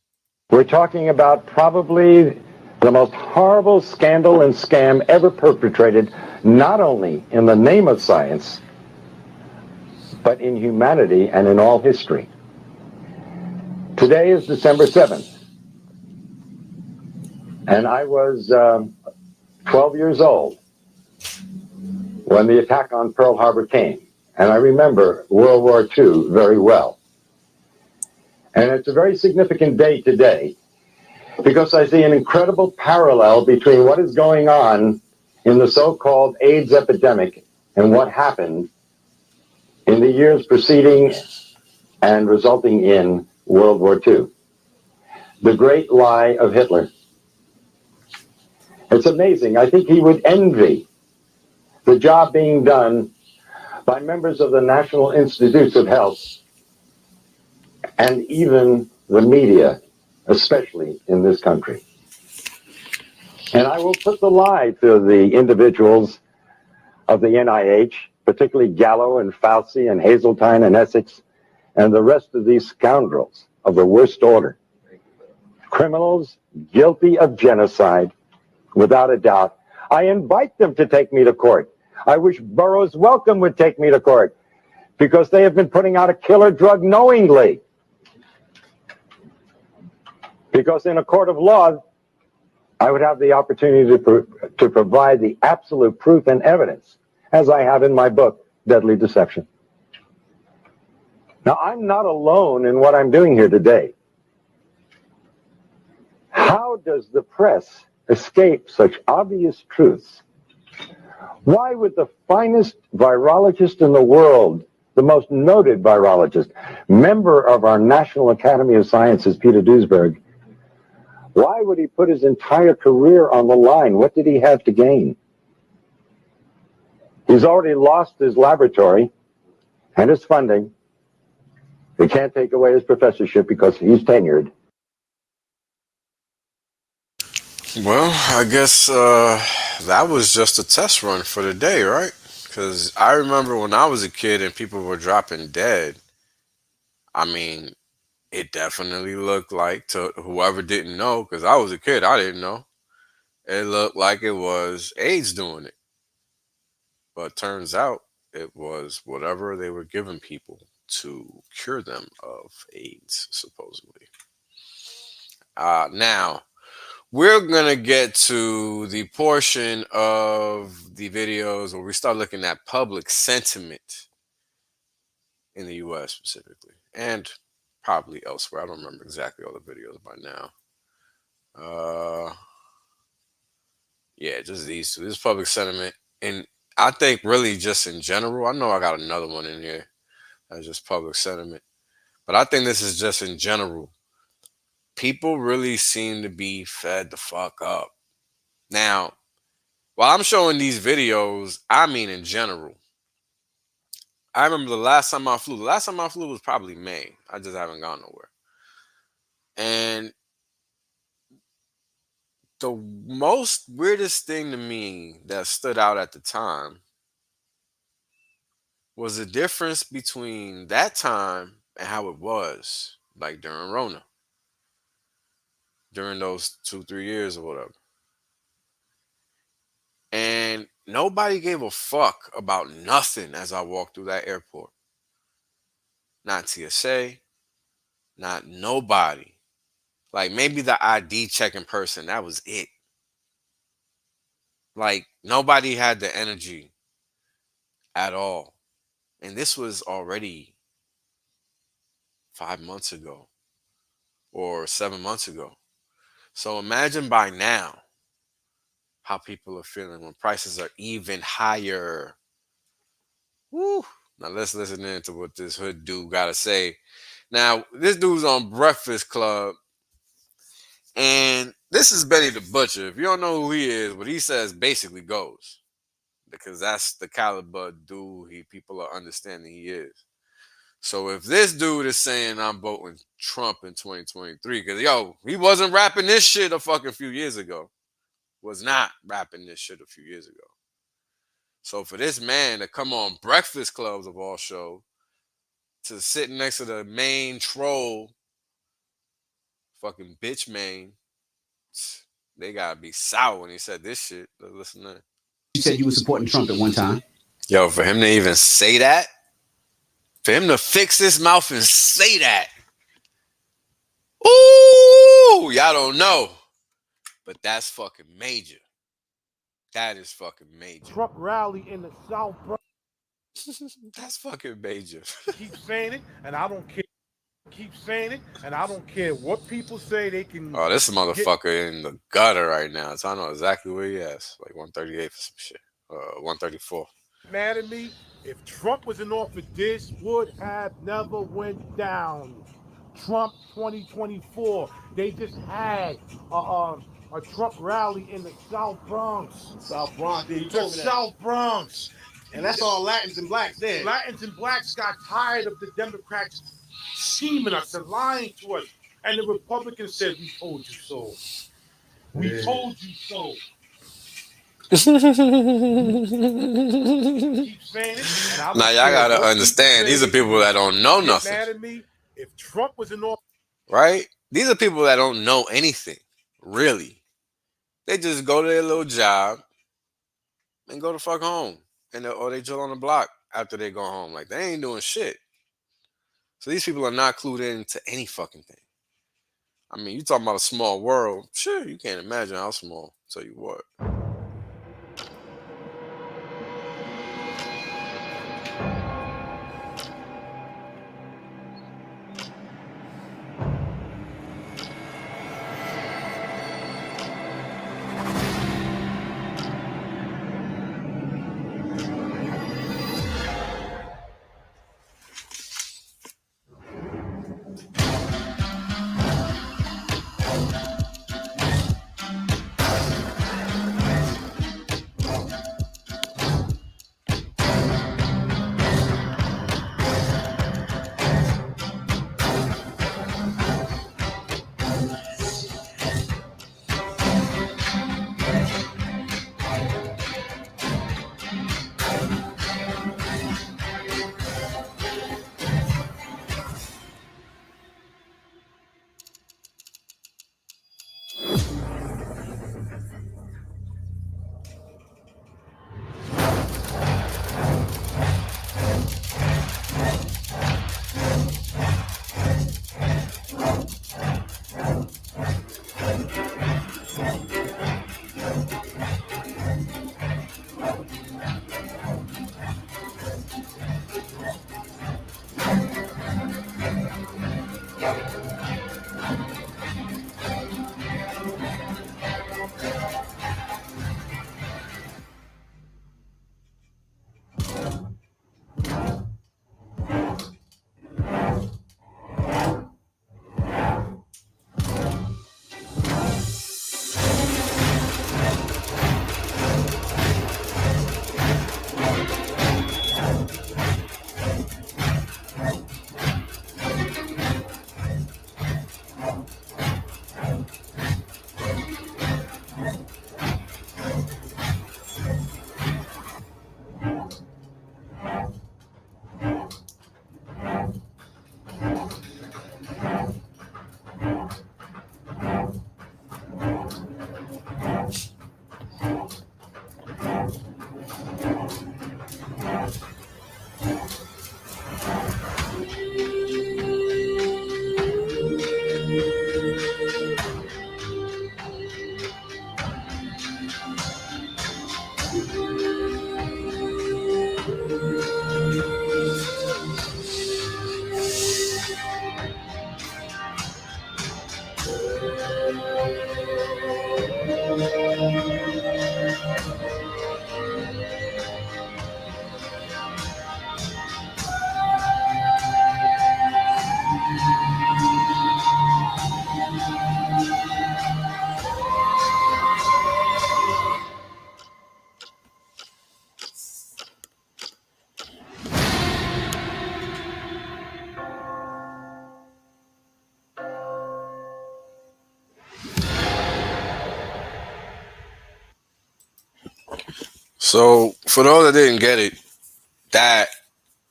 S3: We're talking about probably the most horrible scandal and scam ever perpetrated, not only in the name of science, but in humanity and in all history. Today is December 7th, and I was 12 years old when the attack on Pearl Harbor came, and I remember World War II very well. And it's a very significant day today, because I see an incredible parallel between what is going on in the so-called AIDS epidemic and what happened in the years preceding and resulting in World War II. The great lie of Hitler. It's amazing. I think he would envy the job being done by members of the National Institutes of Health and even the media, especially in this country. And I will put the lie to the individuals of the NIH, particularly Gallo and Fauci and Hazeltine and Essex, and the rest of these scoundrels of the worst order. Criminals guilty of genocide, without a doubt. I invite them to take me to court. I wish Burroughs Wellcome would take me to court, because they have been putting out a killer drug knowingly. Because in a court of law, I would have the opportunity to provide the absolute proof and evidence, as I have in my book, Deadly Deception. Now, I'm not alone in what I'm doing here today. How does the press escape such obvious truths Why would the finest virologist in the world, the most noted virologist, member of our National Academy of Sciences, Peter Duesberg, why would he put his entire career on the line? What did he have to gain? He's already lost his laboratory and his funding. They can't take away his professorship because he's tenured.
S2: Well, I guess that was just a test run for the day, right? Because I remember when I was a kid and people were dropping dead. I mean, it definitely looked like, to whoever didn't know, because I was a kid, I didn't know. It looked like it was AIDS doing it. But turns out it was whatever they were giving people to cure them of AIDS, supposedly. Now, we're going to get to the portion of the videos where we start looking at public sentiment in the US specifically, and probably elsewhere. I don't remember exactly all the videos by now. Yeah, just these two. This is public sentiment. And I think really just in general, I know I got another one in here that's just public sentiment. But I think this is just in general. People really seem to be fed the fuck up. Now, while I'm showing these videos, I mean in general. I remember the last time I flew. The last time I flew was probably May. I just haven't gone nowhere. And the most weirdest thing to me that stood out at the time was the difference between that time and how it was, like during Rona, during those 2-3 years or whatever. And nobody gave a fuck about nothing as I walked through that airport. Not TSA, not nobody. Like maybe the ID checking person, that was it. Like nobody had the energy at all. And this was already 5 months ago or 7 months ago. So imagine by now how people are feeling when prices are even higher. Woo. Now let's listen in to what this hood dude got to say. Now, this dude's on Breakfast Club, and this is Benny the Butcher. If you don't know who he is, what he says basically goes, because that's the caliber dude people are understanding he is. So if this dude is saying I'm voting Trump in 2023, because he wasn't rapping this shit a fucking few years ago. Was not rapping this shit a few years ago. So for this man to come on Breakfast Clubs of all show, to sit next to the main troll, fucking bitch main, they gotta be sour when he said this shit. Listen to that.
S19: You said you were supporting Trump at one time.
S2: Yo, for him to even say that, for him to fix his mouth and say that, ooh, y'all don't know, but that's fucking major. That is fucking major.
S20: Trump rally in the South Bronx.
S2: That's fucking major.
S20: Keep saying it, and I don't care. Keep saying it, and I don't care what people say. They can.
S2: Oh, this motherfucker in the gutter right now. So I know exactly where he is. Like 138 for some shit. 134.
S20: Mad at me? If Trump was in office, this would have never went down. Trump 2024. They just had a Trump rally in the South Bronx.
S21: South Bronx. Yeah, you
S20: The
S21: told me that.
S20: South Bronx.
S21: And that's all Latins and blacks there.
S20: Latins and blacks got tired of the Democrats scheming us and lying to us. And the Republicans said, we told you so. We told you so. Keep saying it.
S2: Now y'all gotta understand, these are people that don't know nothing.
S20: Mad at me? If Trump was in office,
S2: right? These are people that don't know anything, really. They just go to their little job and go the fuck home, or they chill on the block after they go home. Like they ain't doing shit. So these people are not clued into any fucking thing. I mean, you talking about a small world? Sure, you can't imagine how small. Tell you what. So, for those that didn't get it, that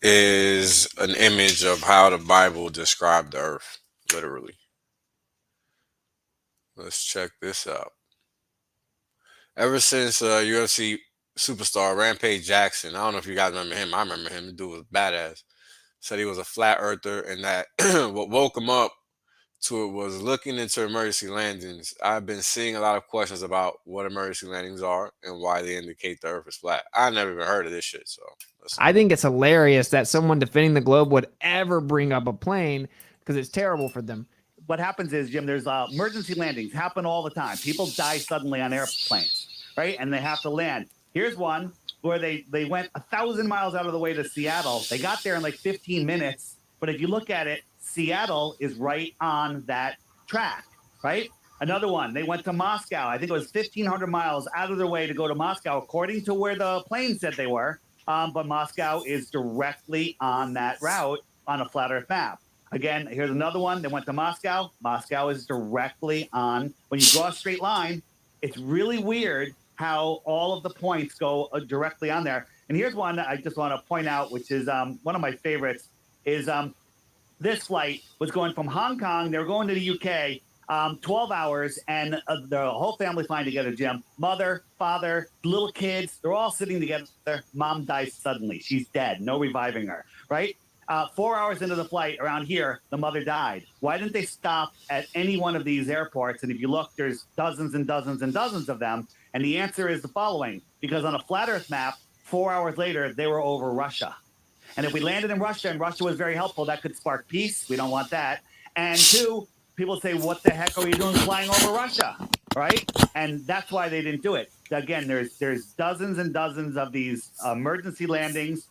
S2: is an image of how the Bible described the earth, literally. Let's check this out. Ever since UFC superstar Rampage Jackson, I don't know if you guys remember him. I remember him. The dude was badass. Said he was a flat earther, and that what woke him up to it was looking into emergency landings. I've been seeing a lot of questions about what emergency landings are and why they indicate the earth is flat. I never even heard of this shit. So
S1: I think it's hilarious that someone defending the globe would ever bring up a plane because it's terrible for them.
S22: What happens is, Jim, there's emergency landings happen all the time. People die suddenly on airplanes, right? And they have to land. Here's one where they went 1,000 miles out of the way to Seattle. They got there in like 15 minutes. But if you look at it, Seattle is right on that track, right? Another one, they went to Moscow. I think it was 1,500 miles out of their way to go to Moscow, according to where the plane said they were. But Moscow is directly on that route on a flat Earth map. Again, here's another one. They went to Moscow. Moscow is directly on. When you draw a straight line, it's really weird how all of the points go directly on there. And here's one I just want to point out, which is one of my favorites, is this flight was going from Hong Kong. They were going to the UK, 12 hours, and the whole family's flying together, Jim. Mother, father, little kids, they're all sitting together. Mom dies suddenly. She's dead. No reviving her, right? 4 hours into the flight around here, the mother died. Why didn't they stop at any one of these airports? And if you look, there's dozens and dozens and dozens of them. And the answer is the following, because on a flat Earth map, 4 hours later, they were over Russia. And if we landed in Russia and Russia was very helpful, that could spark peace. We don't want that. And two, people say, what the heck are you doing flying over Russia, right? And that's why they didn't do it. Again, there's dozens and dozens of these emergency landings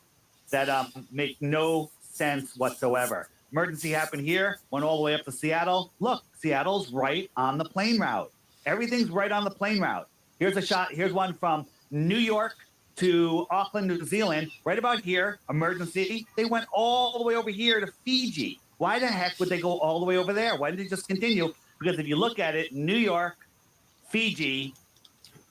S22: that make no sense whatsoever. Emergency happened here, went all the way up to Seattle. Look, Seattle's right on the plane route. Everything's right on the plane route. Here's a shot. Here's one from New York to Auckland, New Zealand, right about here, emergency. They went all the way over here to Fiji. Why the heck would they go all the way over there? Why didn't they just continue? Because if you look at it, New York, Fiji,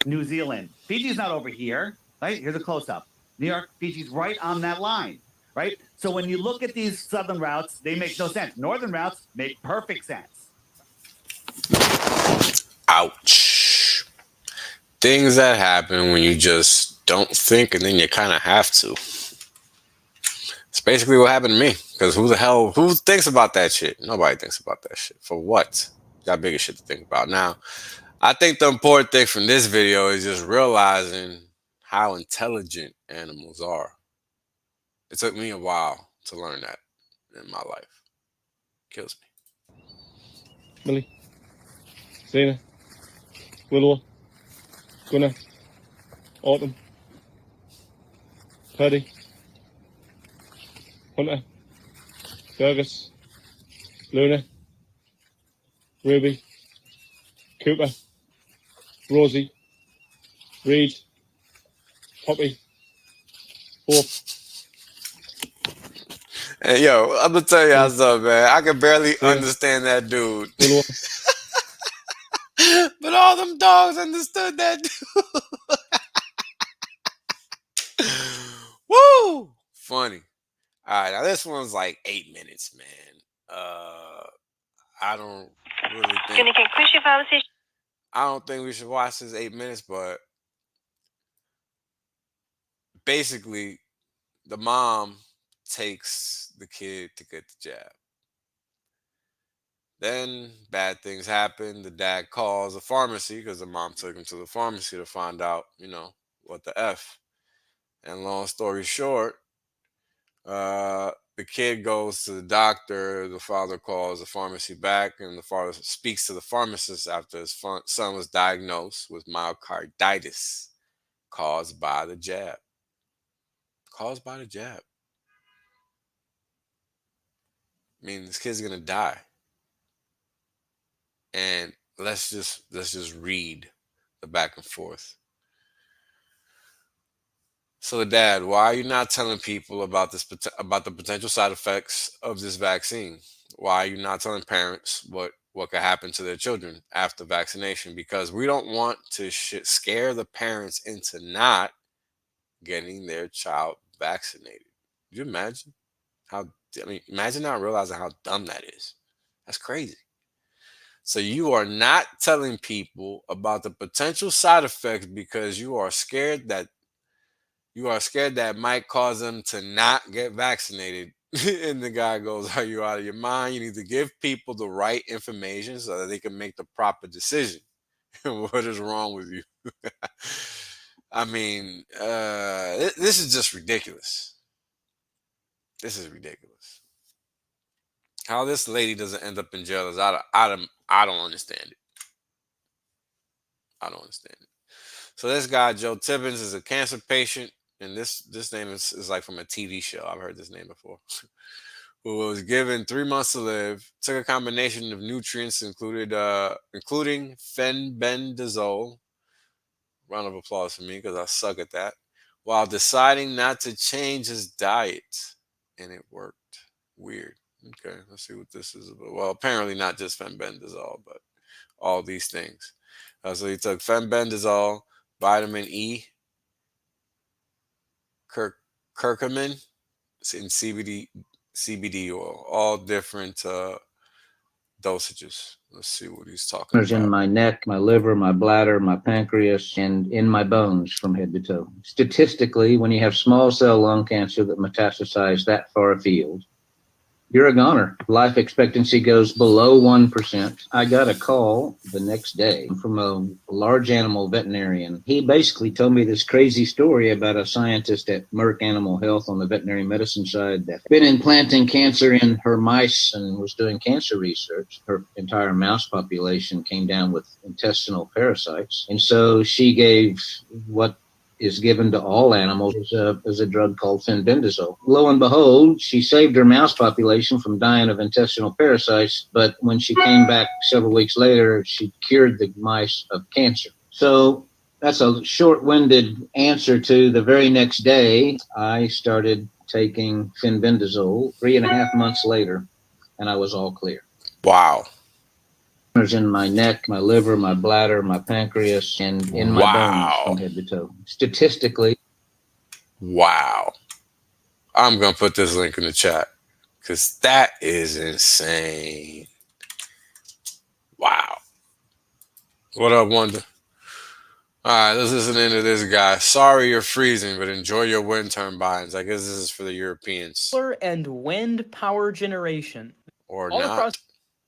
S22: New Zealand. Fiji's not over here, right? Here's a close-up. New York, Fiji's right on that line, right? So when you look at these southern routes, they make no sense. Northern routes make perfect sense.
S2: Ouch. Things that happen when you just don't think and then you kind of have to. It's basically what happened to me. Because who thinks about that shit? Nobody thinks about that shit. For what? You got bigger shit to think about. Now, I think the important thing from this video is just realizing how intelligent animals are. It took me a while to learn that in my life. Kills me.
S23: Millie, Zena, Willow, Gunnar, Autumn, Paddy, Hunter, Fergus, Luna, Ruby, Cooper, Rosie, Reed, Poppy, Hope.
S2: Hey, yo, I'm gonna tell y'all something, man. I can barely understand that dude. But all them dogs understood that dude. Woo! Funny. All right, now this one's like 8 minutes, man. I don't really think. I don't think we should watch this 8 minutes, but basically, the mom takes the kid to get the jab. Then bad things happen. The dad calls the pharmacy because the mom took him to the pharmacy to find out, what the F. And long story short, the kid goes to the doctor. The father calls the pharmacy back, and the father speaks to the pharmacist after his son was diagnosed with myocarditis caused by the jab. Caused by the jab. I mean, this kid's gonna die. And let's just read the back and forth. So, the dad, why are you not telling people about about the potential side effects of this vaccine? Why are you not telling parents what could happen to their children after vaccination? Because we don't want to scare the parents into not getting their child vaccinated. Could you imagine how? I mean, imagine not realizing how dumb that is. That's crazy. So you are not telling people about the potential side effects because you are scared that might cause them to not get vaccinated. And the guy goes, "Are you out of your mind? You need to give people the right information so that they can make the proper decision." What is wrong with you? I mean, this is just ridiculous. This is ridiculous. How this lady doesn't end up in jail is I don't understand it. I don't understand it. So this guy, Joe Tibbins, is a cancer patient, and this name is like from a TV show. I've heard this name before. Who was given 3 months to live, took a combination of nutrients including fenbendazole. Round of applause for me because I suck at that. While deciding not to change his diet, and it worked. Weird. Okay, let's see what this is about. Well, apparently not just fenbendazole, but all these things. So he took fenbendazole, vitamin E, curcumin, and CBD oil, all different dosages. Let's see what he's talking about.
S4: In my neck, my liver, my bladder, my pancreas, and in my bones from head to toe. Statistically, when you have small cell lung cancer that metastasizes that far afield, you're a goner. Life expectancy goes below 1%. I got a call the next day from a large animal veterinarian. He basically told me this crazy story about a scientist at Merck Animal Health on the veterinary medicine side that's been implanting cancer in her mice and was doing cancer research. Her entire mouse population came down with intestinal parasites. And so she gave what is given to all animals is a drug called fenbendazole. Lo and behold, she saved her mouse population from dying of intestinal parasites, but when she came back several weeks later, she cured the mice of cancer. So that's a short-winded answer to the very next day, I started taking fenbendazole 3.5 months later, and I was all clear.
S2: Wow.
S4: In my neck, my liver, my bladder, my pancreas, and in my bones from head to toe. Statistically.
S2: Wow. I'm going to put this link in the chat because that is insane. Wow. What up, Wonder? All right, let's listen into this guy. Sorry you're freezing, but enjoy your wind turbines. I guess this is for the Europeans.
S5: Solar and wind power generation.
S2: Or
S5: all
S2: not.
S5: Across,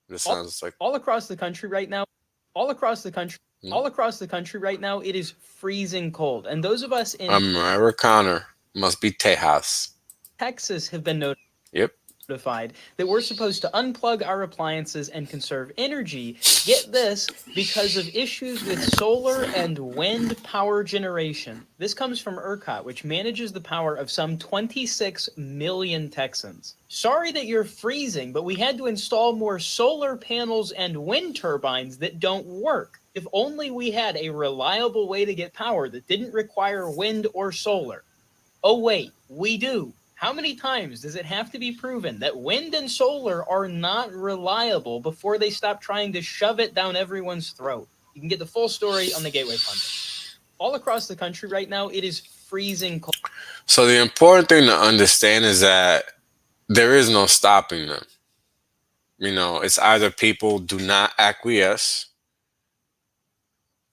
S2: this sounds like
S5: all across the country right now. All across the country. All across the country right now, it is freezing cold. And those of us in
S2: Americaner must be Tejas.
S5: Texas have been
S2: notified
S5: that we're supposed to unplug our appliances and conserve energy. Get this, because of issues with solar and wind power generation. This comes from ERCOT, which manages the power of some 26 million Texans. Sorry that you're freezing, but we had to install more solar panels and wind turbines that don't work. If only we had a reliable way to get power that didn't require wind or solar. Oh wait, we do. How many times does it have to be proven that wind and solar are not reliable before they stop trying to shove it down everyone's throat? You can get the full story on the Gateway Pundit. All across the country right now, it is freezing cold.
S2: So the important thing to understand is that there is no stopping them. You know, it's either people do not acquiesce,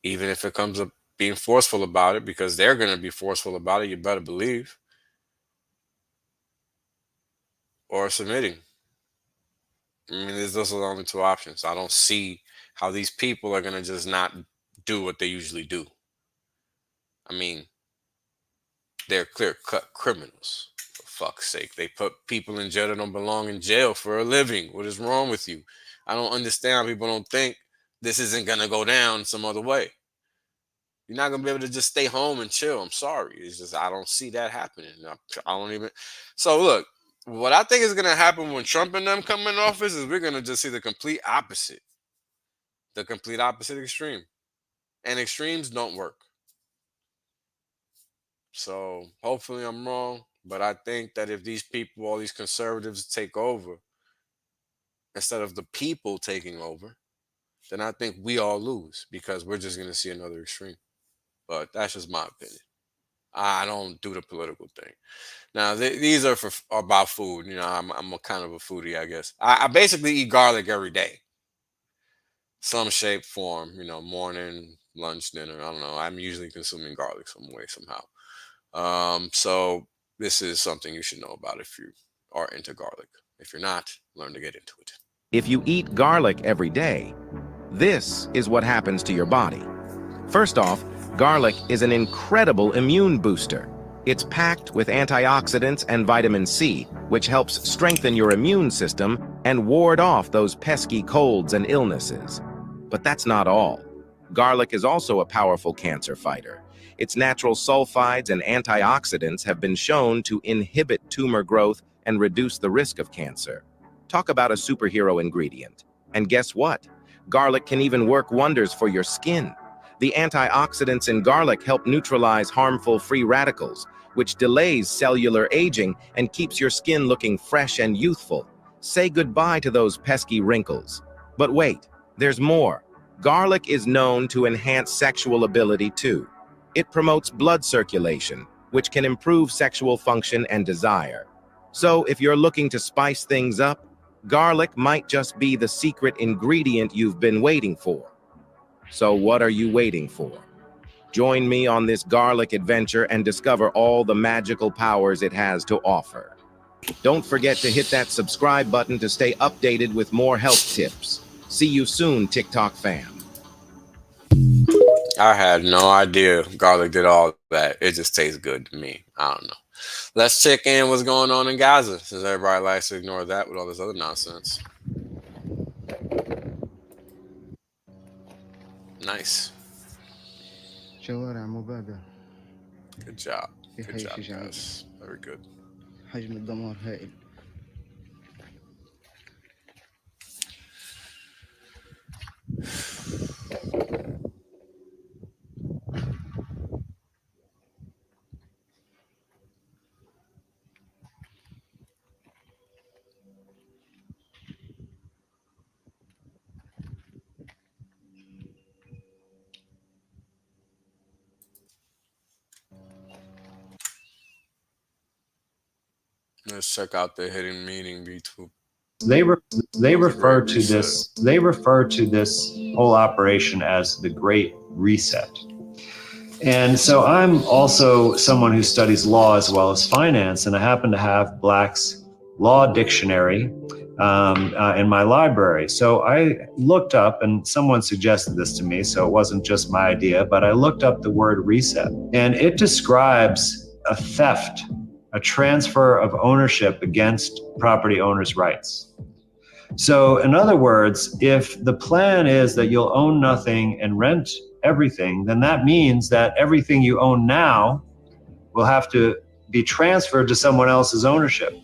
S2: even if it comes up being forceful about it, because they're going to be forceful about it, you better believe, or submitting. I mean, those are the only two options. I don't see how these people are going to just not do what they usually do. I mean, they're clear-cut criminals, for fuck's sake. They put people in jail that don't belong in jail for a living. What is wrong with you? I don't understand how people don't think this isn't going to go down some other way. You're not going to be able to just stay home and chill. I'm sorry. It's just, I don't see that happening. I don't even. So, look, what I think is going to happen when Trump and them come in office is we're going to just see the complete opposite. The complete opposite extreme. And extremes don't work. So, hopefully I'm wrong. But I think that if these people, all these conservatives take over, instead of the people taking over, then I think we all lose because we're just going to see another extreme. But that's just my opinion. I don't do the political thing. Now, these are about food. You know, I'm a kind of a foodie, I guess. I basically eat garlic every day. Some shape, form, you know, morning, lunch, dinner. I don't know. I'm usually consuming garlic some way, somehow. So this is something you should know about if you are into garlic. If you're not, learn to get into it.
S6: If you eat garlic every day, this is what happens to your body. First off, garlic is an incredible immune booster. It's packed with antioxidants and vitamin C, which helps strengthen your immune system and ward off those pesky colds and illnesses. But that's not all. Garlic is also a powerful cancer fighter. Its natural sulfides and antioxidants have been shown to inhibit tumor growth and reduce the risk of cancer. Talk about a superhero ingredient. And guess what? Garlic can even work wonders for your skin. The antioxidants in garlic help neutralize harmful free radicals, which delays cellular aging and keeps your skin looking fresh and youthful. Say goodbye to those pesky wrinkles. But wait, there's more. Garlic is known to enhance sexual ability too. It promotes blood circulation, which can improve sexual function and desire. So if you're looking to spice things up, garlic might just be the secret ingredient you've been waiting for. So what are you waiting for? Join me on this garlic adventure and discover all the magical powers it has to offer. Don't forget to hit that subscribe button to stay updated with more health tips. See you soon, TikTok fam.
S2: I had no idea garlic did all that. It just tastes good to me. I don't know. Let's check in what's going on in Gaza, since everybody likes to ignore that with all this other nonsense. Nice.
S7: شوارع مبادة
S2: Good job.
S7: في
S2: Good
S7: حي
S2: job,
S7: الشجاعية.
S2: guys. Very good.
S7: حجم الدمار هائل.
S2: Let's check out the hidden meaning between.
S8: They refer to this whole operation as the Great Reset. And so I'm also someone who studies law as well as finance, and I happen to have Black's Law Dictionary in my library. So I looked up, and someone suggested this to me, so it wasn't just my idea, but I looked up the word reset, and it describes a theft, a transfer of ownership against property owners' rights. So in other words, if the plan is that you'll own nothing and rent everything, then that means that everything you own now will have to be transferred to someone else's ownership.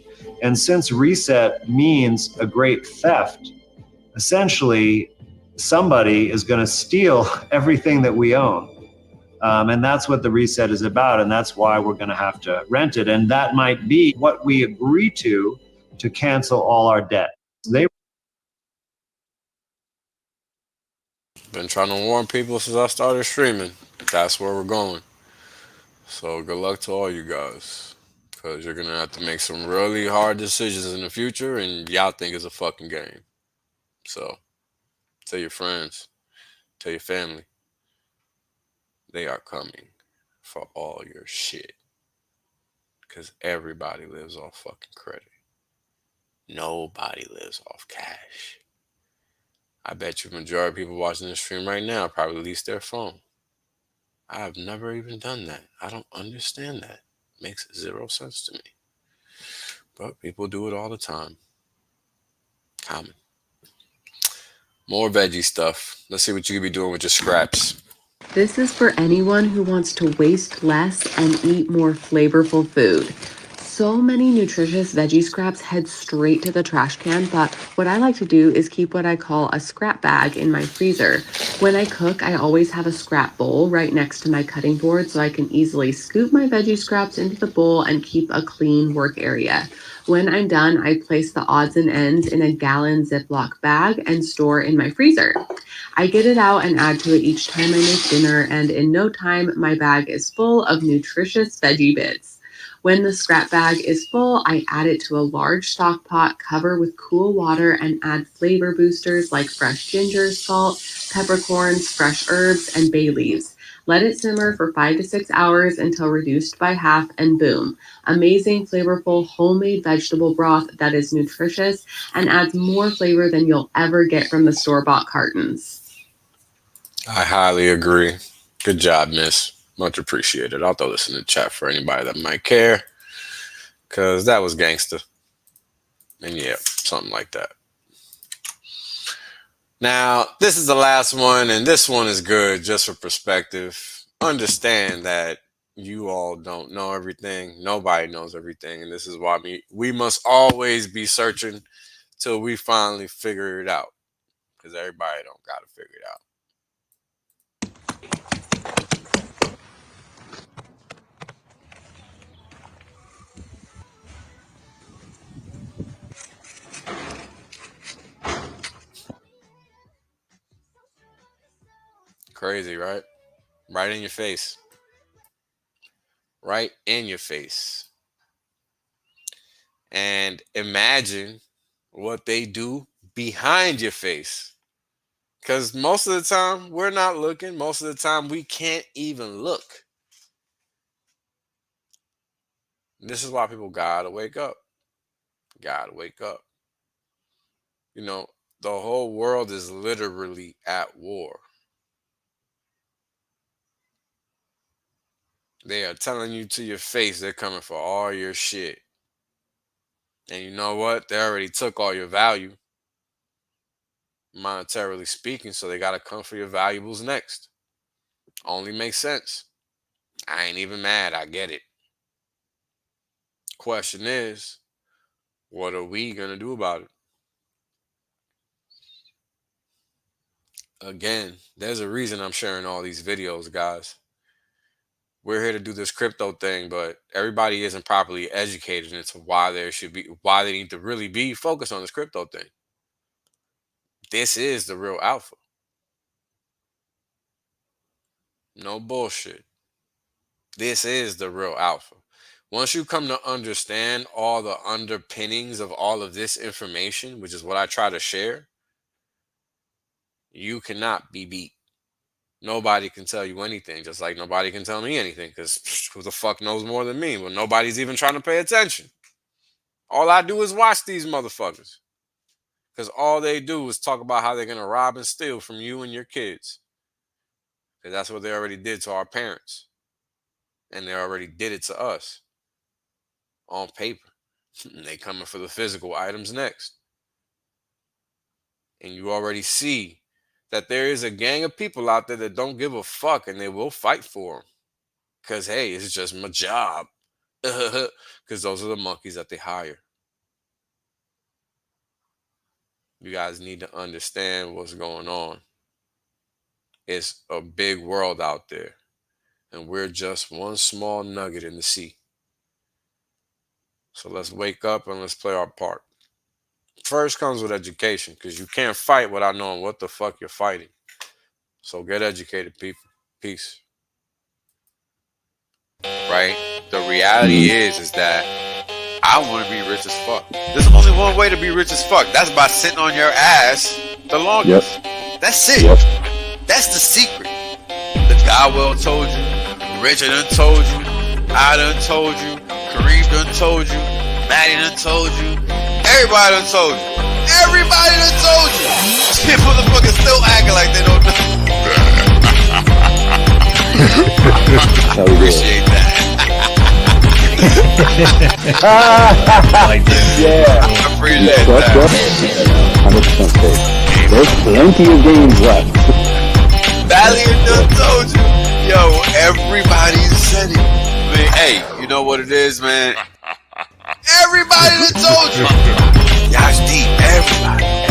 S8: And since reset means a great theft, essentially somebody is going to steal everything that we own. And that's what the reset is about, and that's why we're going to have to rent it. And that might be what we agree to cancel all our debt.
S2: Been trying to warn people since I started streaming. That's where we're going. So good luck to all you guys. Because you're going to have to make some really hard decisions in the future, and y'all think it's a fucking game. So tell your friends, tell your family, they are coming for all your shit. Because everybody lives off fucking credit. Nobody lives off cash. I bet you the majority of people watching this stream right now probably lease their phone. I have never even done that. I don't understand that. It makes zero sense to me. But people do it all the time. Common. More veggie stuff. Let's see what you could be doing with your scraps.
S9: This is for anyone who wants to waste less and eat more flavorful food. So many nutritious veggie scraps head straight to the trash can, but what I like to do is keep what I call a scrap bag in my freezer. When I cook, I always have a scrap bowl right next to my cutting board so I can easily scoop my veggie scraps into the bowl and keep a clean work area. When I'm done, I place the odds and ends in a gallon Ziploc bag and store in my freezer. I get it out and add to it each time I make dinner, and in no time, my bag is full of nutritious veggie bits. When the scrap bag is full, I add it to a large stock pot, cover with cool water, and add flavor boosters like fresh ginger, salt, peppercorns, fresh herbs, and bay leaves. Let it simmer for 5 to 6 hours until reduced by half, and boom. Amazing, flavorful, homemade vegetable broth that is nutritious and adds more flavor than you'll ever get from the store-bought cartons.
S2: I highly agree. Good job, miss. Much appreciated. I'll throw this in the chat for anybody that might care. Because that was gangster. And yeah, something like that. Now, this is the last one, and this one is good just for perspective. Understand that you all don't know everything. Nobody knows everything. And this is why we must always be searching till we finally figure it out. Because everybody don't got to figure it out. Crazy, right? Right in your face. Right in your face. And imagine what they do behind your face. Because most of the time, we're not looking. Most of the time, we can't even look. This is why people gotta wake up. Gotta wake up. You know, the whole world is literally at war. They are telling you to your face they're coming for all your shit. And you know what? They already took all your value, monetarily speaking, so they got to come for your valuables next. Only makes sense. I ain't even mad. I get it. Question is, what are we going to do about it? Again, there's a reason I'm sharing all these videos, guys. We're here to do this crypto thing, but everybody isn't properly educated into why they need to really be focused on this crypto thing. This is the real alpha. No bullshit. This is the real alpha. Once you come to understand all the underpinnings of all of this information, which is what I try to share, you cannot be beat. Nobody can tell you anything, just like nobody can tell me anything, because who the fuck knows more than me? Well, nobody's even trying to pay attention. All I do is watch these motherfuckers, because all they do is talk about how they're going to rob and steal from you and your kids, because that's what they already did to our parents, and they already did it to us on paper. They coming for the physical items next. And you already see that there is a gang of people out there that don't give a fuck, and they will fight for them. Because, hey, it's just my job. Because those are the monkeys that they hire. You guys need to understand what's going on. It's a big world out there. And we're just one small nugget in the sea. So let's wake up and let's play our part. First comes with education, because you can't fight without knowing what the fuck you're fighting. So get educated, people. Peace. Right? The reality is that I want to be rich as fuck. There's only one way to be rich as fuck. That's by sitting on your ass the longest. Yep. That's it. Yep. That's the secret. The guy well told you. Richard done told you. I done told you. Kareem done told you. Maddie done told you. Everybody done told you. Everybody done told you. These motherfuckers still acting like they don't know. Appreciate that.
S3: Yeah.
S2: I appreciate
S3: That's
S2: that.
S3: 100% safe. There's plenty of games left.
S2: Valiant done told you. Yo, everybody said it. Man, hey, you know what it is, man? Everybody done told you. Y'all deep. Everybody.